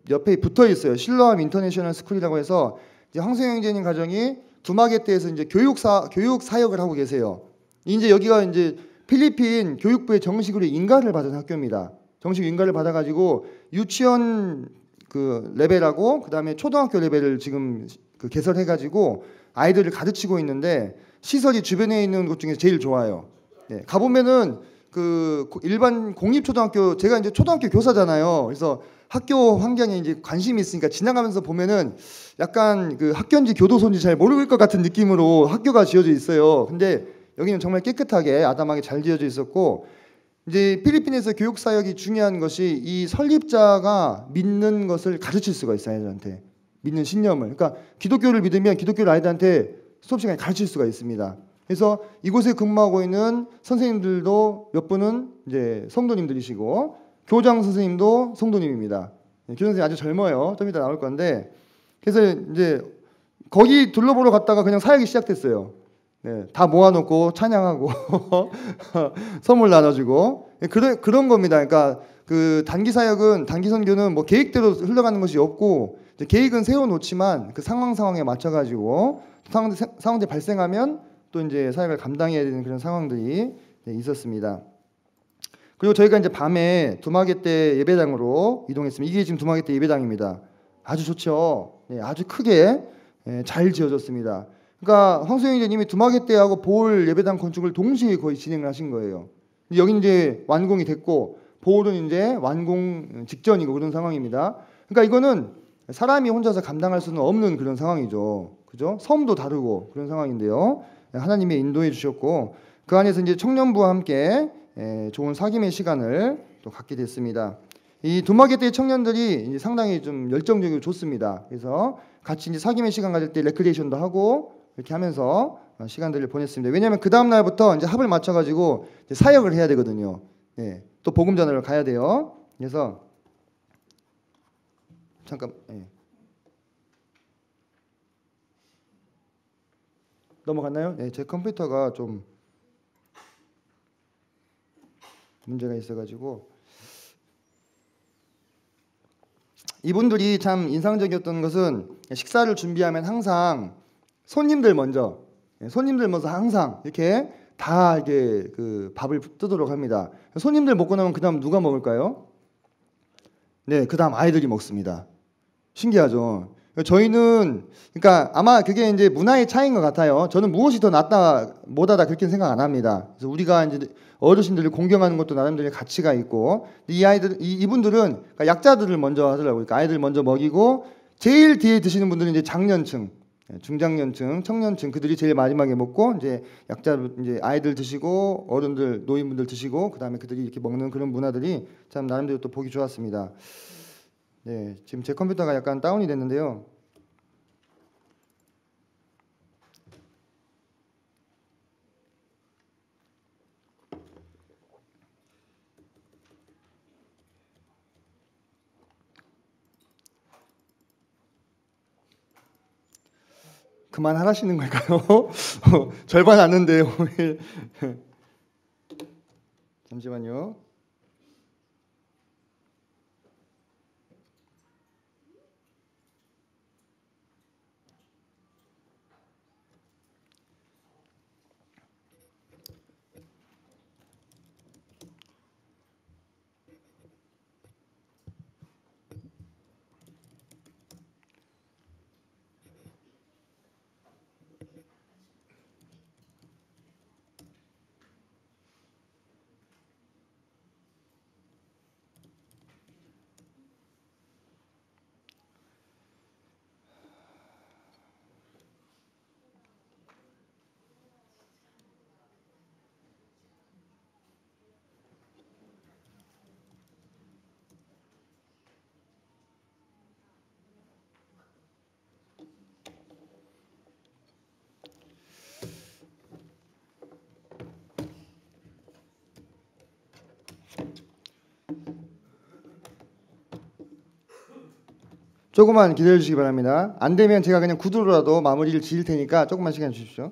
옆에 붙어 있어요. 실로암 인터내셔널 스쿨이라고 해서 이제 황소영 형제님 가정이 두마게떼에서 이제 교육 사역을 하고 계세요. 이제 여기가 이제 필리핀 교육부의 정식으로 인가를 받은 학교입니다. 정식 인가를 받아가지고 유치원 그 레벨하고 그다음에 초등학교 레벨을 지금 개설해가지고 아이들을 가르치고 있는데 시설이 주변에 있는 곳 중에 제일 좋아요. 네, 가보면은 그 일반 공립초등학교 제가 이제 초등학교 교사잖아요. 그래서 학교 환경에 이제 관심이 있으니까 지나가면서 보면은 약간 그 학교인지 교도소인지 잘 모를 것 같은 느낌으로 학교가 지어져 있어요. 근데 여기는 정말 깨끗하게 아담하게 잘 지어져 있었고 이제 필리핀에서 교육 사역이 중요한 것이 이 설립자가 믿는 것을 가르칠 수가 있어요. 아이들한테 믿는 신념을. 그러니까 기독교를 믿으면 기독교를 아이들한테 수업 시간에 가르칠 수가 있습니다. 그래서 이곳에 근무하고 있는 선생님들도 몇 분은 이제 성도님들이시고 교장 선생님도 성도님입니다. 교장 선생님 아주 젊어요. 좀 이따 나올 건데 그래서 이제 거기 둘러보러 갔다가 그냥 사역이 시작됐어요. 네, 다 모아놓고 찬양하고 선물 나눠주고 그런 겁니다. 그러니까 그 단기 사역은 단기 선교는 뭐 계획대로 흘러가는 것이 없고 계획은 세워놓지만 그 상황에 맞춰가지고 상황들이 발생하면 또 이제 사역을 감당해야 되는 그런 상황들이 있었습니다. 그리고 저희가 이제 밤에 두마게떼 예배당으로 이동했습니다. 이게 지금 두마게떼 예배당입니다. 아주 좋죠. 네, 아주 크게 잘 지어졌습니다. 그러니까 황소영 형제님이 두마게떼하고 보홀 예배당 건축을 동시에 거의 진행을 하신 거예요. 여기 이제 완공이 됐고 보홀은 이제 완공 직전이고 그런 상황입니다. 그러니까 이거는 사람이 혼자서 감당할 수는 없는 그런 상황이죠. 그죠? 섬도 다르고 그런 상황인데요. 하나님이 인도해 주셨고 그 안에서 이제 청년부와 함께 좋은 사귐의 시간을 또 갖게 됐습니다. 이 두마게떼 청년들이 상당히 좀 열정적이고 좋습니다. 그래서 같이 이제 사귐의 시간 가질 때 레크리에이션도 하고 이렇게 하면서 시간들을 보냈습니다. 왜냐하면 그 다음 날부터 이제 합을 맞춰가지고 이제 사역을 해야 되거든요. 예, 또 복음 전하러 가야 돼요. 그래서 잠깐 넘어갔나요? 네, 제 컴퓨터가 좀 문제가 있어가지고 이분들이 참 인상적이었던 것은 식사를 준비하면 항상 손님들 먼저 항상 이렇게 다 이렇게 그 밥을 뜨도록 합니다. 손님들 먹고 나면 그다음 누가 먹을까요? 네, 그다음 아이들이 먹습니다. 신기하죠. 저희는 그러니까 아마 그게 이제 문화의 차이인 것 같아요. 저는 무엇이 더 낫다 못하다 그렇게 생각 안 합니다. 그래서 우리가 이제 어르신들을 공경하는 것도 나름대로의 가치가 있고 이분들은 그러니까 약자들을 먼저 하더라고요. 그러니까 아이들 먼저 먹이고 제일 뒤에 드시는 분들은 이제 장년층, 중장년층, 청년층 그들이 제일 마지막에 먹고 이제 이제 아이들 드시고 어른들 노인분들 드시고 그다음에 그들이 이렇게 먹는 그런 문화들이 참 나름대로 또 보기 좋았습니다. 네, 지금 제 컴퓨터가 약간 다운이 됐는데요. 그만하라시는 걸까요? 절반 왔는데 오늘 잠시만요. 조금만 기다려 주시기 바랍니다. 안 되면 제가 그냥 구두로라도 마무리를 지을 테니까 조금만 시간 주십시오.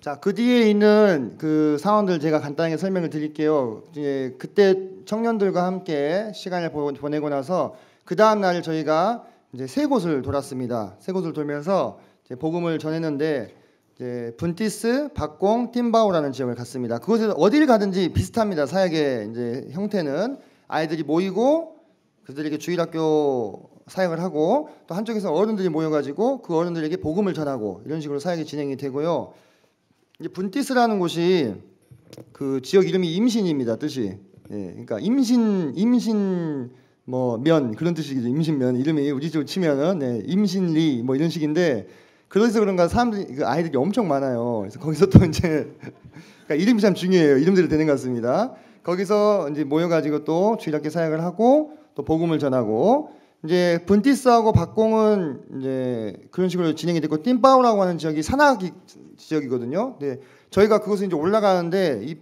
자, 그 뒤에 있는 그 상황들 제가 간단하게 설명을 드릴게요. 이제 그때 청년들과 함께 시간을 보내고 나서 그 다음 날 저희가 이제 세 곳을 돌았습니다. 세 곳을 돌면서 이제 복음을 전했는데 이제 분티스, 박공, 팀바오라는 지역을 갔습니다. 그곳에서 어디를 가든지 비슷합니다. 사역의 이제 형태는 아이들이 모이고 그들에게 주일학교 사역을 하고 또 한쪽에서 어른들이 모여가지고 그 어른들에게 복음을 전하고 이런 식으로 사역이 진행이 되고요. 이제 분티스라는 곳이 그 지역 이름이 임신입니다. 뜻이. 예, 그러니까 임신 뭐 면 그런 뜻이죠. 임신면 이름이 우리 쪽 치면은 네, 임신리 뭐 이런 식인데 그래서 그런가 사람들이 그 아이들이 엄청 많아요. 그래서 거기서 또 이제 그러니까 이름이 참 중요해요. 이름대로 되는 것 같습니다. 거기서 이제 모여가지고 또 주일학교 사역을 하고 또 복음을 전하고 이제 분티스하고 박공은 이제 그런 식으로 진행이 됐고 띵바오라고 하는 지역이 산악 지역이거든요. 네, 저희가 그곳에 이제 올라가는데 이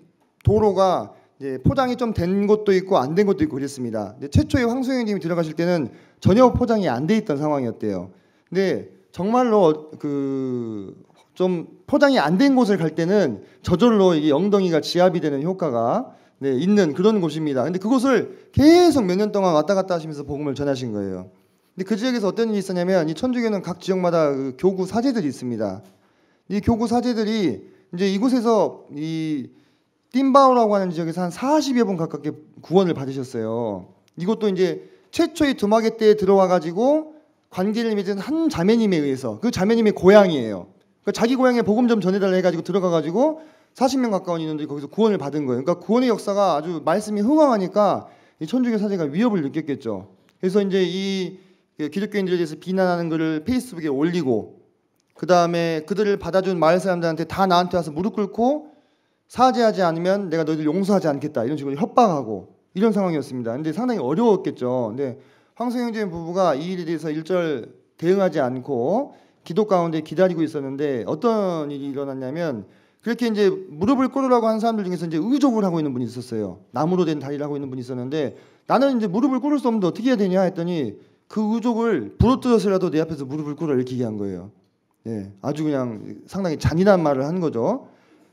도로가 이제 포장이 좀 된 곳도 있고 안 된 곳도 있고 그랬습니다. 최초에 황소영님이 들어가실 때는 전혀 포장이 안 돼 있던 상황이었대요. 근데 정말로 그 좀 포장이 안 된 곳을 갈 때는 저절로 이 엉덩이가 지압이 되는 효과가 네, 있는 그런 곳입니다. 근데 그곳을 계속 몇 년 동안 왔다 갔다 하시면서 복음을 전하신 거예요. 근데 그 지역에서 어떤 일이 있었냐면 이 천주교는 각 지역마다 그 교구 사제들이 있습니다. 이 교구 사제들이 이제 이곳에서 이 띵바오라고 하는 지역에서 한 40여 분 가깝게 구원을 받으셨어요. 이것도 이제 최초의 두마개 때에 들어와 가지고 관계를 맺은 한 자매님에 의해서 그 자매님의 고향이에요. 그러니까 자기 고향에 복음 좀 전해달라 해가지고 들어가 가지고 40명 가까운 인원들이 거기서 구원을 받은 거예요. 그러니까 구원의 역사가 아주 말씀이 흥황하니까 이 천주교 사제가 위협을 느꼈겠죠. 그래서 이제 이 기독교인들에 대해서 비난하는 글을 페이스북에 올리고 그 다음에 그들을 받아준 마을 사람들한테 다 나한테 와서 무릎 꿇고 사죄하지 않으면 내가 너희들 용서하지 않겠다 이런 식으로 협박하고 이런 상황이었습니다. 근데 상당히 어려웠겠죠. 근데 황소영제 부부가 이 일에 대해서 일절 대응하지 않고 기도 가운데 기다리고 있었는데 어떤 일이 일어났냐면 그렇게 이제 무릎을 꿇으라고 하는 사람들 중에서 이제 의족을 하고 있는 분이 있었어요. 나무로 된 다리를 하고 있는 분이 있었는데 나는 이제 무릎을 꿇을 수 없는데 어떻게 해야 되냐 했더니 그 의족을 부러뜨려서라도 내 앞에서 무릎을 꿇어 이렇게 얘기한 거예요. 예, 아주 그냥 상당히 잔인한 말을 한 거죠.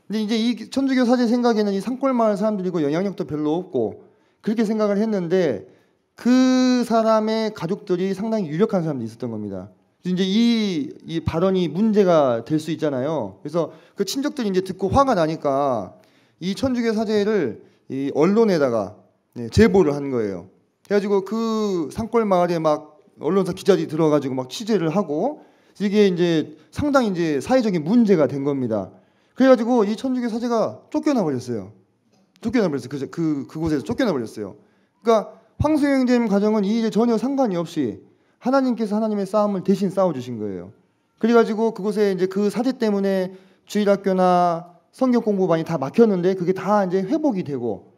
근데 이제 이 천주교 사제 생각에는 이 산골마을 사람들이고 영향력도 별로 없고 그렇게 생각을 했는데 그 사람의 가족들이 상당히 유력한 사람들이 있었던 겁니다. 이제 이 발언이 문제가 될 수 있잖아요. 그래서 그 친척들이 이제 듣고 화가 나니까 이 천주교 사제를 이 언론에다가 제보를 한 거예요. 그래가지고 그 산골 마을에 막 언론사 기자들이 들어가지고 막 취재를 하고 이게 이제 상당히 이제 사회적인 문제가 된 겁니다. 그래가지고 이 천주교 사제가 쫓겨나 버렸어요. 쫓겨나 버렸어요. 그곳에서 쫓겨나 버렸어요. 그러니까 황수영 형제님 가정은 이 일에 전혀 상관이 없이 하나님께서 하나님의 싸움을 대신 싸워주신 거예요. 그래가지고 그곳에 이제 그 사태 때문에 주일학교나 성경 공부반이 다 막혔는데 그게 다 이제 회복이 되고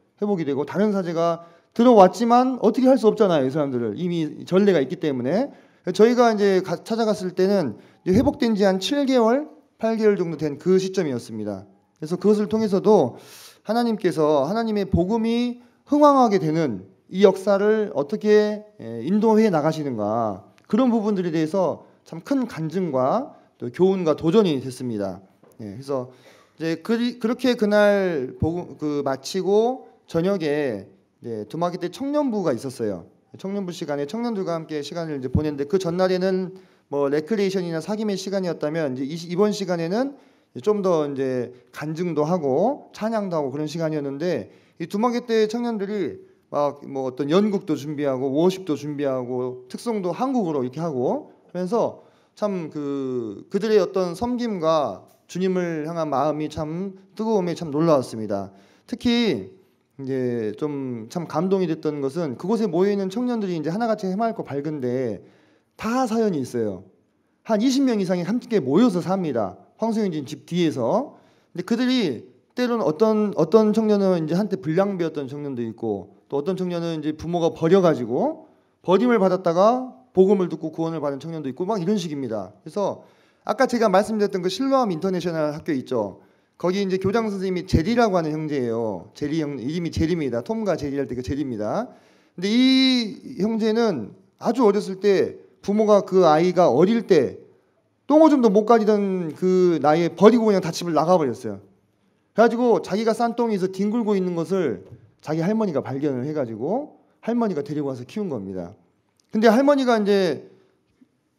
다른 사제가 들어왔지만 어떻게 할 수 없잖아요. 이 사람들을 이미 전례가 있기 때문에 저희가 이제 찾아갔을 때는 회복된 지 한 7개월, 8개월 정도 된 그 시점이었습니다. 그래서 그것을 통해서도 하나님께서 하나님의 복음이 흥왕하게 되는 이 역사를 어떻게 인도해 나가시는가 그런 부분들에 대해서 참 큰 간증과 또 교훈과 도전이 됐습니다. 그래서 이제 그렇게 그날 마치고 저녁에 두마기 때 청년부가 있었어요. 청년부 시간에 청년들과 함께 시간을 이제 보냈는데 그 전날에는 뭐 레크레이션이나 사귐의 시간이었다면 이번 시간에는 좀 더 이제 간증도 하고 찬양도 하고 그런 시간이었는데 이 두마기 때 청년들이 막 뭐 어떤 연극도 준비하고 워십도 준비하고 특송도 한국어로 이렇게 하고 하면서 참 그들의 어떤 섬김과 주님을 향한 마음이 참 뜨거움에 참 놀라웠습니다. 특히 이제 좀 참 감동이 됐던 것은 그곳에 모여 있는 청년들이 이제 하나같이 해맑고 밝은데 다 사연이 있어요. 한 20명 이상이 함께 모여서 삽니다. 황수영진 집 뒤에서. 근데 그들이 때로는 어떤 청년은 이제 한때 불량배였던 청년도 있고 또 어떤 청년은 이제 부모가 버려가지고 버림을 받았다가 복음을 듣고 구원을 받은 청년도 있고 막 이런 식입니다. 그래서 아까 제가 말씀드렸던 그 실로암 인터내셔널 학교 있죠. 거기 이제 교장 선생님이 제리라고 하는 형제예요. 제리 형 이름이 제리입니다. 톰과 제리 할 때 그 제리입니다. 근데 이 형제는 아주 어렸을 때 부모가 그 아이가 어릴 때 똥오줌도 못 가지던 그 나이에 버리고 그냥 다 집을 나가버렸어요. 그래가지고 자기가 싼 똥에서 뒹굴고 있는 것을 자기 할머니가 발견을 해가지고 할머니가 데리고 와서 키운 겁니다. 근데 할머니가 이제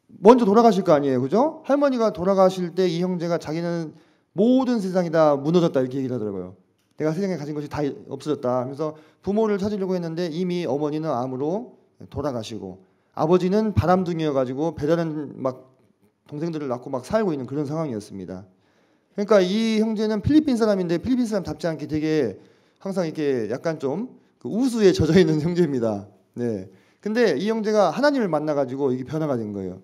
먼저 돌아가실 거 아니에요, 그죠? 할머니가 돌아가실 때 이 형제가 자기는 모든 세상이 다 무너졌다 이렇게 얘기를 하더라고요. 내가 세상에 가진 것이 다 없어졌다. 그래서 부모를 찾으려고 했는데 이미 어머니는 암으로 돌아가시고 아버지는 바람둥이여가지고 배다른 막 동생들을 낳고 막 살고 있는 그런 상황이었습니다. 그러니까 이 형제는 필리핀 사람인데 필리핀 사람답지 않게 되게 항상 이렇게 약간 좀 그 우수에 젖어 있는 형제입니다. 네. 근데 이 형제가 하나님을 만나가지고 이게 변화가 된 거예요.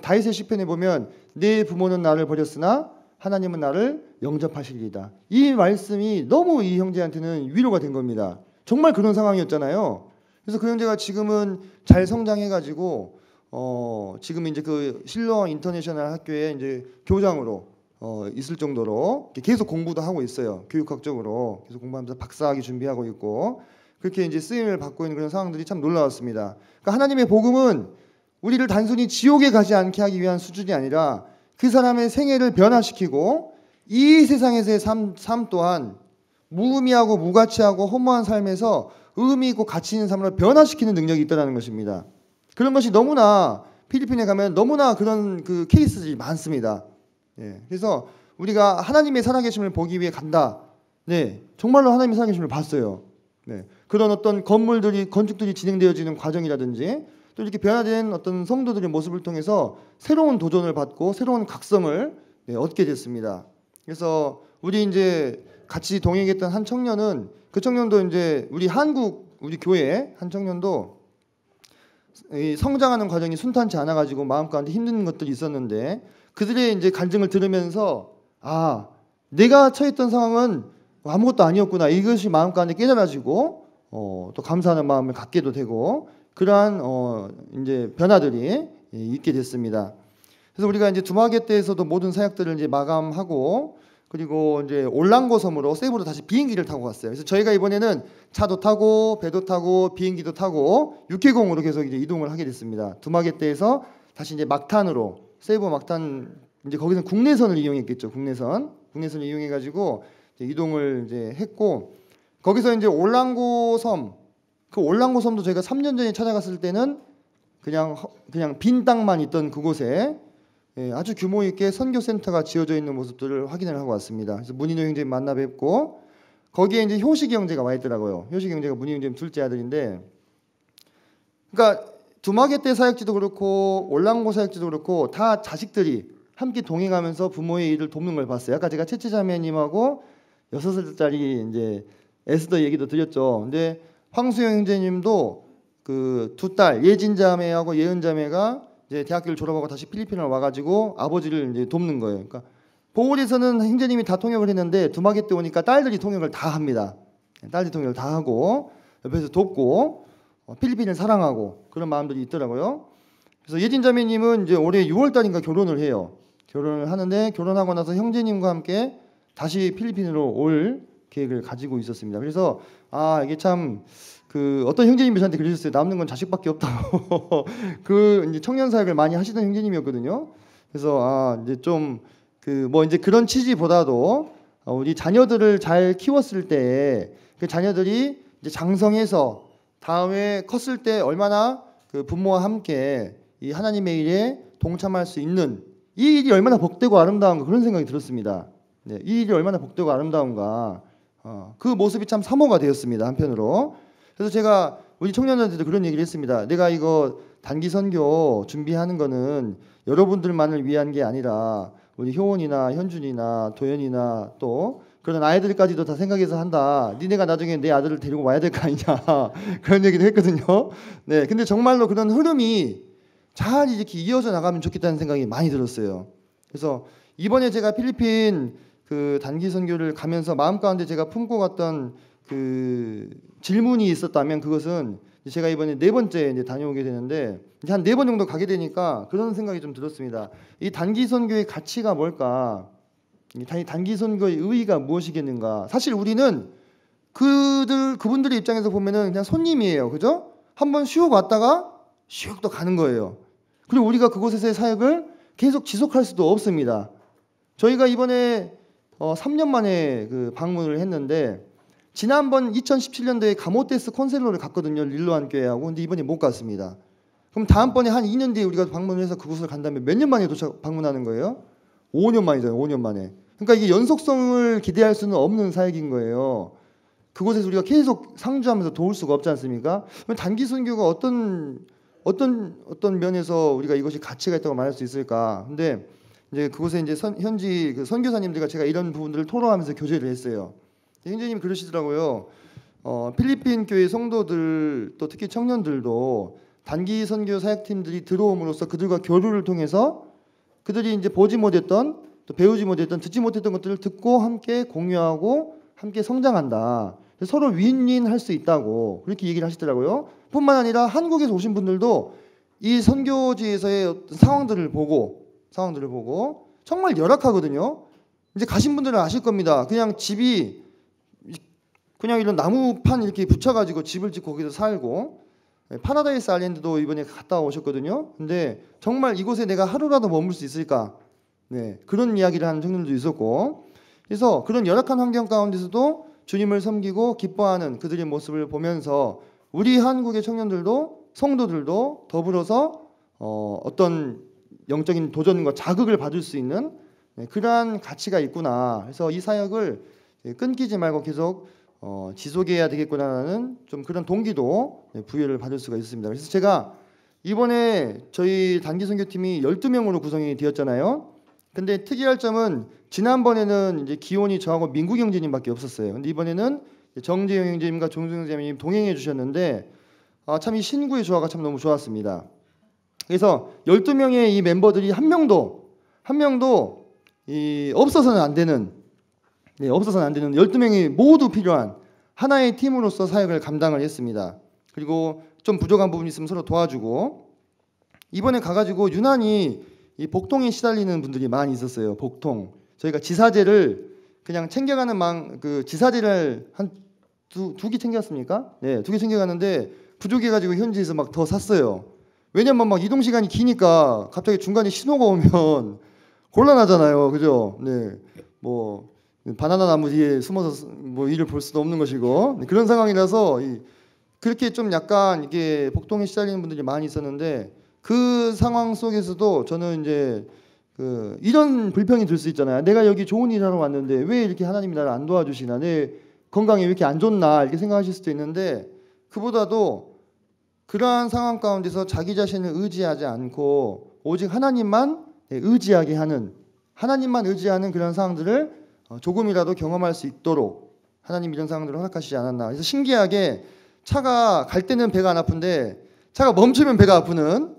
다윗의 시편에 보면 내 부모는 나를 버렸으나 하나님은 나를 영접하시리이다. 이 말씀이 너무 이 형제한테는 위로가 된 겁니다. 정말 그런 상황이었잖아요. 그래서 그 형제가 지금은 잘 성장해가지고 지금 이제 그 실로암 인터내셔널 학교에 이제 교장으로 있을 정도로 계속 공부도 하고 있어요. 교육학적으로 계속 공부하면서 박사학위 준비하고 있고 그렇게 이제 쓰임을 받고 있는 그런 상황들이 참 놀라웠습니다. 그러니까 하나님의 복음은 우리를 단순히 지옥에 가지 않게 하기 위한 수준이 아니라 그 사람의 생애를 변화시키고 이 세상에서의 삶 또한 무의미하고 무가치하고 허무한 삶에서 의미 있고 가치 있는 삶으로 변화시키는 능력이 있다는 것입니다. 그런 것이 너무나 필리핀에 가면 너무나 그런 그 케이스들이 많습니다. 그래서 우리가 하나님의 살아계심을 보기 위해 간다. 정말로 하나님의 살아계심을 봤어요. 그런 어떤 건축들이 진행되어지는 과정이라든지 또 이렇게 변화된 어떤 성도들의 모습을 통해서 새로운 도전을 받고 새로운 각성을 얻게 됐습니다. 그래서 우리 이제 같이 동행했던 한 청년은 그 청년도 이제 우리 교회 한 청년도 성장하는 과정이 순탄치 않아가지고 마음 가운데 힘든 것들이 있었는데 그들의 이제 간증을 들으면서 내가 처했던 상황은 아무것도 아니었구나 이것이 마음 가운데 깨달아지고 또 감사하는 마음을 갖게도 되고 그러한 이제 변화들이 있게 됐습니다. 그래서 우리가 이제 두마게 때에서도 모든 사역들을 이제 마감하고 그리고 이제 올랑고 섬으로 세부로 다시 비행기를 타고 갔어요. 그래서 저희가 이번에는 차도 타고 배도 타고 비행기도 타고 육해공으로 계속 이제 이동을 하게 됐습니다. 두마게 때에서 다시 이제 막탄으로 세부 막탄 이제 거기서 국내선을 이용했겠죠. 국내선을 이용해 가지고 이동을 이제 했고 거기서 이제 올랑고 섬 그 올랑고 섬도 저희가 3년 전에 찾아갔을 때는 그냥 빈 땅만 있던 그곳에 아주 규모 있게 선교 센터가 지어져 있는 모습들을 확인을 하고 왔습니다. 그래서 문인호 형제님 만나 뵙고 거기에 이제 효식이 형제가 와 있더라고요. 효식이 형제가 문인호 형제님 둘째 아들인데 그러니까 두마게 때 사역지도 그렇고 올랑고 사역지도 그렇고 다 자식들이 함께 동행하면서 부모의 일을 돕는 걸 봤어요. 아까 제가 채채 자매님하고 6살짜리 이제 에스더 얘기도 드렸죠. 근데 황수영 형제님도 그 두 딸 예진자매하고 예은자매가 이제 대학교를 졸업하고 다시 필리핀을 와가지고 아버지를 이제 돕는 거예요. 그러니까 보홀에서는 형제님이 다 통역을 했는데 두마개 때 오니까 딸들이 통역을 다 합니다. 딸들이 통역을 다 하고 옆에서 돕고 필리핀을 사랑하고 그런 마음들이 있더라고요. 그래서 예진자매님은 이제 올해 6월 달인가 결혼을 해요. 결혼을 하는데 결혼하고 나서 형제님과 함께 다시 필리핀으로 올 계획을 가지고 있었습니다. 그래서 이게 참 그 어떤 형제님이 저한테 그러셨어요. 남는 건 자식밖에 없다고. 그 이제 청년 사역을 많이 하시던 형제님이었거든요. 그래서 이제 좀 그 뭐 이제 그런 취지보다도 우리 자녀들을 잘 키웠을 때 그 자녀들이 이제 장성해서 다음에 컸을 때 얼마나 그 부모와 함께 이 하나님의 일에 동참할 수 있는 이 일이 얼마나 복되고 아름다운가 그런 생각이 들었습니다. 네, 이 일이 얼마나 복되고 아름다운가 그 모습이 참 사모가 되었습니다. 한편으로. 그래서 제가 우리 청년들한테도 그런 얘기를 했습니다. 내가 이거 단기 선교 준비하는 거는 여러분들만을 위한 게 아니라 우리 효원이나 현준이나 도현이나 또 그런 아이들까지도 다 생각해서 한다. 니네가 나중에 내 아들을 데리고 와야 될 거 아니냐 그런 얘기도 했거든요. 네, 근데 정말로 그런 흐름이 잘 이렇게 이어져 나가면 좋겠다는 생각이 많이 들었어요. 그래서 이번에 제가 필리핀 그 단기 선교를 가면서 마음 가운데 제가 품고 갔던 그 질문이 있었다면 그것은 제가 이번에 4번째 이제 다녀오게 되는데 한 4번 정도 가게 되니까 그런 생각이 좀 들었습니다. 이 단기 선교의 가치가 뭘까? 이 단기 선교의 의의가 무엇이겠는가? 사실 우리는 그분들의 입장에서 보면은 그냥 손님이에요. 그죠? 한번 슉 왔다가 슉 또 가는 거예요. 그리고 우리가 그곳에서의 사역을 계속 지속할 수도 없습니다. 저희가 이번에 3년 만에 그 방문을 했는데 지난번 2017년도에 가모테스 콘셀로를 갔거든요. 릴로안 교회하고. 근데 이번에 못 갔습니다. 그럼 다음번에 한 2년 뒤에 우리가 방문을 해서 그곳을 간다면 몇 년 만에 방문하는 거예요? 5년 만이잖아요. 5년 만에. 그러니까 이게 연속성을 기대할 수는 없는 사역인 거예요. 그곳에서 우리가 계속 상주하면서 도울 수가 없지 않습니까? 단기 선교가 어떤 면에서 우리가 이것이 가치가 있다고 말할 수 있을까? 근데 이제 그곳에 이제 현지 그 선교사님들과 제가 이런 부분들을 토론하면서 교제를 했어요. 형제님이 그러시더라고요. 필리핀 교회 성도들 또 특히 청년들도 단기 선교 사역팀들이 들어옴으로써 그들과 교류를 통해서 그들이 이제 보지 못했던 또 배우지 못했던 듣지 못했던 것들을 듣고 함께 공유하고 함께 성장한다. 서로 윈윈할 수 있다고 그렇게 얘기를 하시더라고요. 뿐만 아니라 한국에서 오신 분들도 이 선교지에서의 어떤 상황들을 보고 정말 열악하거든요. 이제 가신 분들은 아실 겁니다. 그냥 집이 그냥 이런 나무판 이렇게 붙여가지고 집을 짓고 거기서 살고 파라다이스 아일랜드도 이번에 갔다 오셨거든요. 근데 정말 이곳에 내가 하루라도 머물 수 있을까? 네, 그런 이야기를 하는 청년들도 있었고 그래서 그런 열악한 환경 가운데서도 주님을 섬기고 기뻐하는 그들의 모습을 보면서 우리 한국의 청년들도 성도들도 더불어서 어떤 영적인 도전과 자극을 받을 수 있는 그러한 가치가 있구나. 그래서 이 사역을 끊기지 말고 계속 지속해야 되겠구나라는 좀 그런 동기도 부여를 받을 수가 있습니다. 그래서 제가 이번에 저희 단기 선교팀이 12명으로 구성이 되었잖아요. 근데 특이할 점은 지난번에는 이제 기온이 저하고 민국 형제님밖에 없었어요. 근데 이번에는 정재영 형제님과 종승 형제님 동행해 주셨는데 참 이 신구의 조화가 참 너무 좋았습니다. 그래서 12명의 이 멤버들이 한 명도 이 없어서는 안 되는 12명이 모두 필요한 하나의 팀으로서 사역을 감당을 했습니다. 그리고 좀 부족한 부분이 있으면 서로 도와주고 이번에 가가지고 유난히 이 복통에 시달리는 분들이 많이 있었어요. 복통. 저희가 지사제를 그냥 챙겨가는 그 지사제를 한 두 개 챙겼습니까? 네, 2개 챙겨갔는데 부족해가지고 현지에서 막 더 샀어요. 왜냐면 막 이동 시간이 기니까 갑자기 중간에 신호가 오면 곤란하잖아요. 그죠? 네. 뭐 바나나 나무 뒤에 숨어서 뭐 일을 볼 수도 없는 것이고 그런 상황이라서 그렇게 좀 약간 이게 복통에 시달리는 분들이 많이 있었는데 그 상황 속에서도 저는 이제 이런 불평이 들 수 있잖아요. 내가 여기 좋은 일 하러 왔는데 왜 이렇게 하나님이 나를 안 도와주시나, 내 건강이 왜 이렇게 안 좋나 이렇게 생각하실 수도 있는데 그보다도 그러한 상황 가운데서 자기 자신을 의지하지 않고 오직 하나님만 의지하게 하는, 하나님만 의지하는 그런 상황들을 조금이라도 경험할 수 있도록 하나님 이런 상황들을 허락하시지 않았나. 그래서 신기하게 차가 갈 때는 배가 안 아픈데 차가 멈추면 배가 아프는,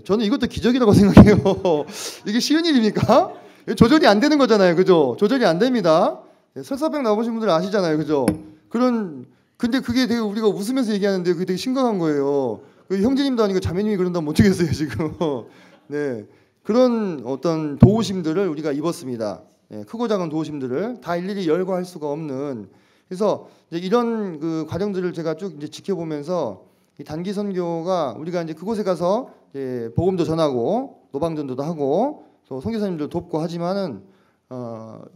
저는 이것도 기적이라고 생각해요. 이게 쉬운 일입니까? 조절이 안 되는 거잖아요, 그죠? 조절이 안 됩니다. 설사병 나오신 분들 아시잖아요, 그죠? 근데 그게 되게 우리가 웃으면서 얘기하는데 그게 되게 심각한 거예요. 형제님도 아니고 자매님이 그런다면 어쩌겠어요, 지금. 네, 그런 어떤 도우심들을 우리가 입었습니다. 크고 작은 도우심들을 다 일일이 열거할 수가 없는. 그래서 이제 이런 그 과정들을 제가 쭉 이제 지켜보면서 이 단기 선교가 우리가 이제 그곳에 가서 이제 복음도 전하고 노방전도도 하고 또 선교사님들 돕고 하지만은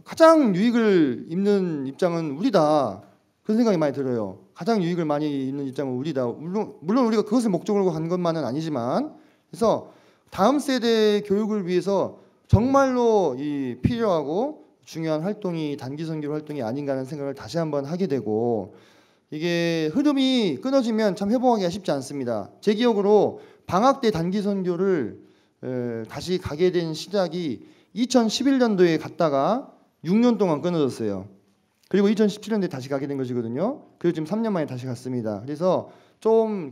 가장 유익을 입는 입장은 우리다. 그런 생각이 많이 들어요. 가장 유익을 많이 입는 입장은 우리다. 물론 우리가 그것을 목적으로 간 것만은 아니지만, 그래서 다음 세대 교육을 위해서 정말로 이 필요하고 중요한 활동이 단기 선교 활동이 아닌가 하는 생각을 다시 한번 하게 되고, 이게 흐름이 끊어지면 참 회복하기가 쉽지 않습니다. 제 기억으로 방학 때 단기 선교를 다시 가게 된 시작이 2011년도에 갔다가 6년 동안 끊어졌어요. 그리고 2017년도에 다시 가게 된 것이거든요. 그리고 지금 3년 만에 다시 갔습니다. 그래서 좀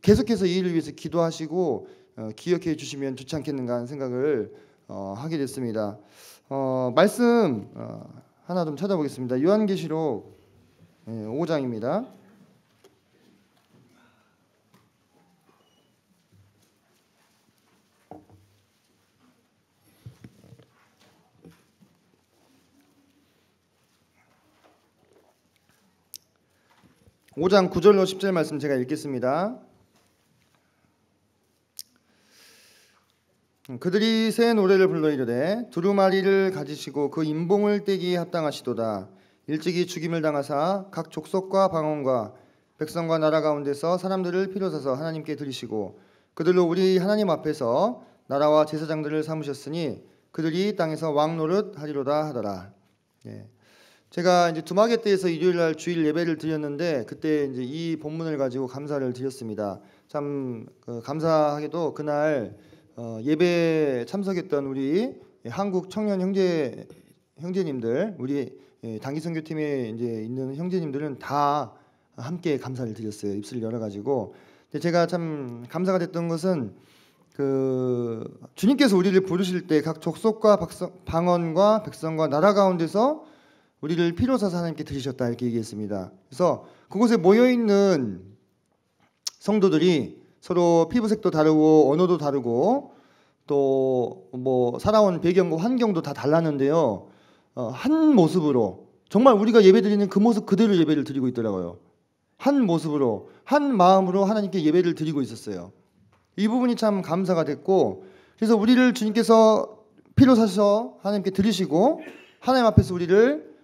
계속해서 이 일을 위해서 기도하시고 기억해 주시면 좋지 않겠는가 하는 생각을 하게 됐습니다. 말씀 하나 좀 찾아보겠습니다. 요한계시록 5장입니다. 오 장 9절로 10절 말씀 제가 읽겠습니다. 그들이 새 노래를 불러 이르되 두루마리를 가지시고 그 인봉을 떼기에 합당하시도다. 일찍이 죽임을 당하사 각 족속과 방언과 백성과 나라 가운데서 사람들을 피로 사서 하나님께 드리시고 그들로 우리 하나님 앞에서 나라와 제사장들을 삼으셨으니 그들이 땅에서 왕 노릇 하리로다 하더라. 제가 이제 두마개 때에서 일요일 날 주일 예배를 드렸는데 그때 이제 이 본문을 가지고 감사를 드렸습니다. 참 감사하게도 그날 예배 참석했던 우리 한국 청년 형제님들, 우리 단기 선교팀에 이제 있는 형제님들은 다 함께 감사를 드렸어요. 입술을 열어가지고. 근데 제가 참 감사가 됐던 것은 주님께서 우리를 부르실 때 각 족속과 방언과 백성과 나라 가운데서 우리를 피로 사서 하나님께 드리셨다 이렇게 얘기했습니다. 그래서 그곳에 모여 있는 성도들이 서로 피부색도 다르고 언어도 다르고 또 뭐 살아온 배경과 환경도 다 달랐는데요. 한 모습으로 정말 우리가 예배드리는 그 모습 그대로 예배를 드리고 있더라고요. 한 모습으로 한 마음으로 하나님께 예배를 드리고 있었어요. 이 부분이 참 감사가 됐고, 그래서 우리를 주님께서 피로 사셔 하나님께 드리시고 하나님 앞에서 우리를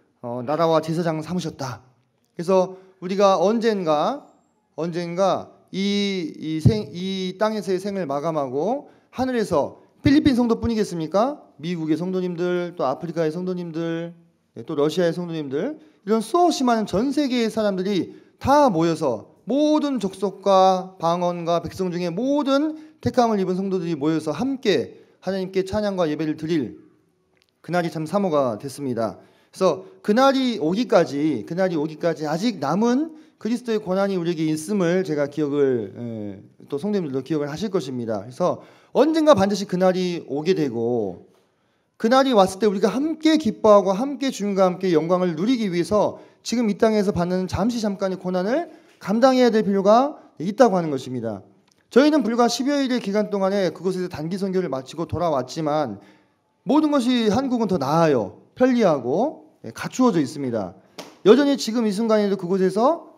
나라와 제사장 삼으셨다. 그래서 우리가 언젠가 이 땅에서의 생을 마감하고 하늘에서 필리핀 성도뿐이겠습니까? 미국의 성도님들, 또 아프리카의 성도님들, 또 러시아의 성도님들, 이런 수없이 많은 전 세계의 사람들이 다 모여서 모든 족속과 방언과 백성 중에 모든 택함을 입은 성도들이 모여서 함께 하나님께 찬양과 예배를 드릴 그날이 참 사모가 됐습니다. 그래서 그날이 오기까지 아직 남은 그리스도의 권한이 우리에게 있음을 제가 기억을 또 성도님들도 기억을 하실 것입니다. 그래서 언젠가 반드시 그날이 오게 되고 그날이 왔을 때 우리가 함께 기뻐하고 함께 주님과 함께 영광을 누리기 위해서 지금 이 땅에서 받는 잠깐의 고난을 감당해야 될 필요가 있다고 하는 것입니다. 저희는 불과 10여일의 기간 동안에 그곳에서 단기 선교를 마치고 돌아왔지만 모든 것이 한국은 더 나아요. 편리하고 갖추어져 있습니다. 여전히 지금 이 순간에도 그곳에서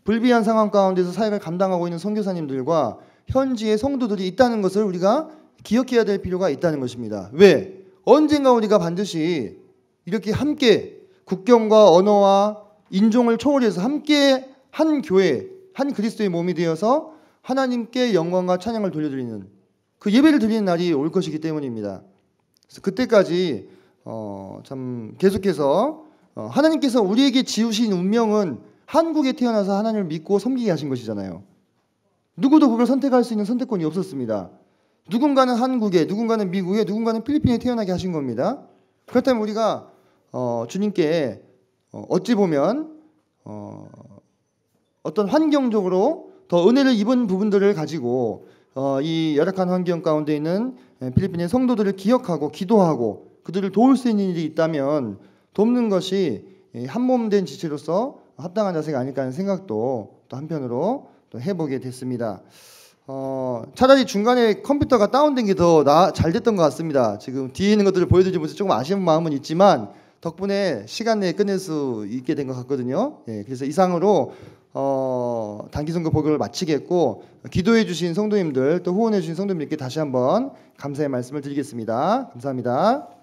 불비한 상황 가운데서 사역을 감당하고 있는 선교사님들과 현지의 성도들이 있다는 것을 우리가 기억해야 될 필요가 있다는 것입니다. 왜? 언젠가 우리가 반드시 이렇게 함께 국경과 언어와 인종을 초월해서 함께 한 교회, 한 그리스도의 몸이 되어서 하나님께 영광과 찬양을 돌려드리는 그 예배를 드리는 날이 올 것이기 때문입니다. 그래서 그때까지 참 계속해서 하나님께서 우리에게 지으신 운명은 한국에 태어나서 하나님을 믿고 섬기게 하신 것이잖아요. 누구도 그걸 선택할 수 있는 선택권이 없었습니다. 누군가는 한국에, 누군가는 미국에, 누군가는 필리핀에 태어나게 하신 겁니다. 그렇다면 우리가 주님께 어찌 보면 어떤 환경적으로 더 은혜를 입은 부분들을 가지고 이 열악한 환경 가운데 있는 필리핀의 성도들을 기억하고 기도하고 그들을 도울 수 있는 일이 있다면 돕는 것이 한몸된 지체로서 합당한 자세가 아닐까 하는 생각도 또 한편으로 또 해보게 됐습니다. 차라리 중간에 컴퓨터가 다운된 게 더 잘 됐던 것 같습니다. 지금 뒤에 있는 것들을 보여드리지 못해서 조금 아쉬운 마음은 있지만 덕분에 시간 내에 끝낼 수 있게 된 것 같거든요. 그래서 이상으로 단기 선거 보고를 마치겠고, 기도해 주신 성도님들 또 후원해 주신 성도님들께 다시 한번 감사의 말씀을 드리겠습니다. 감사합니다.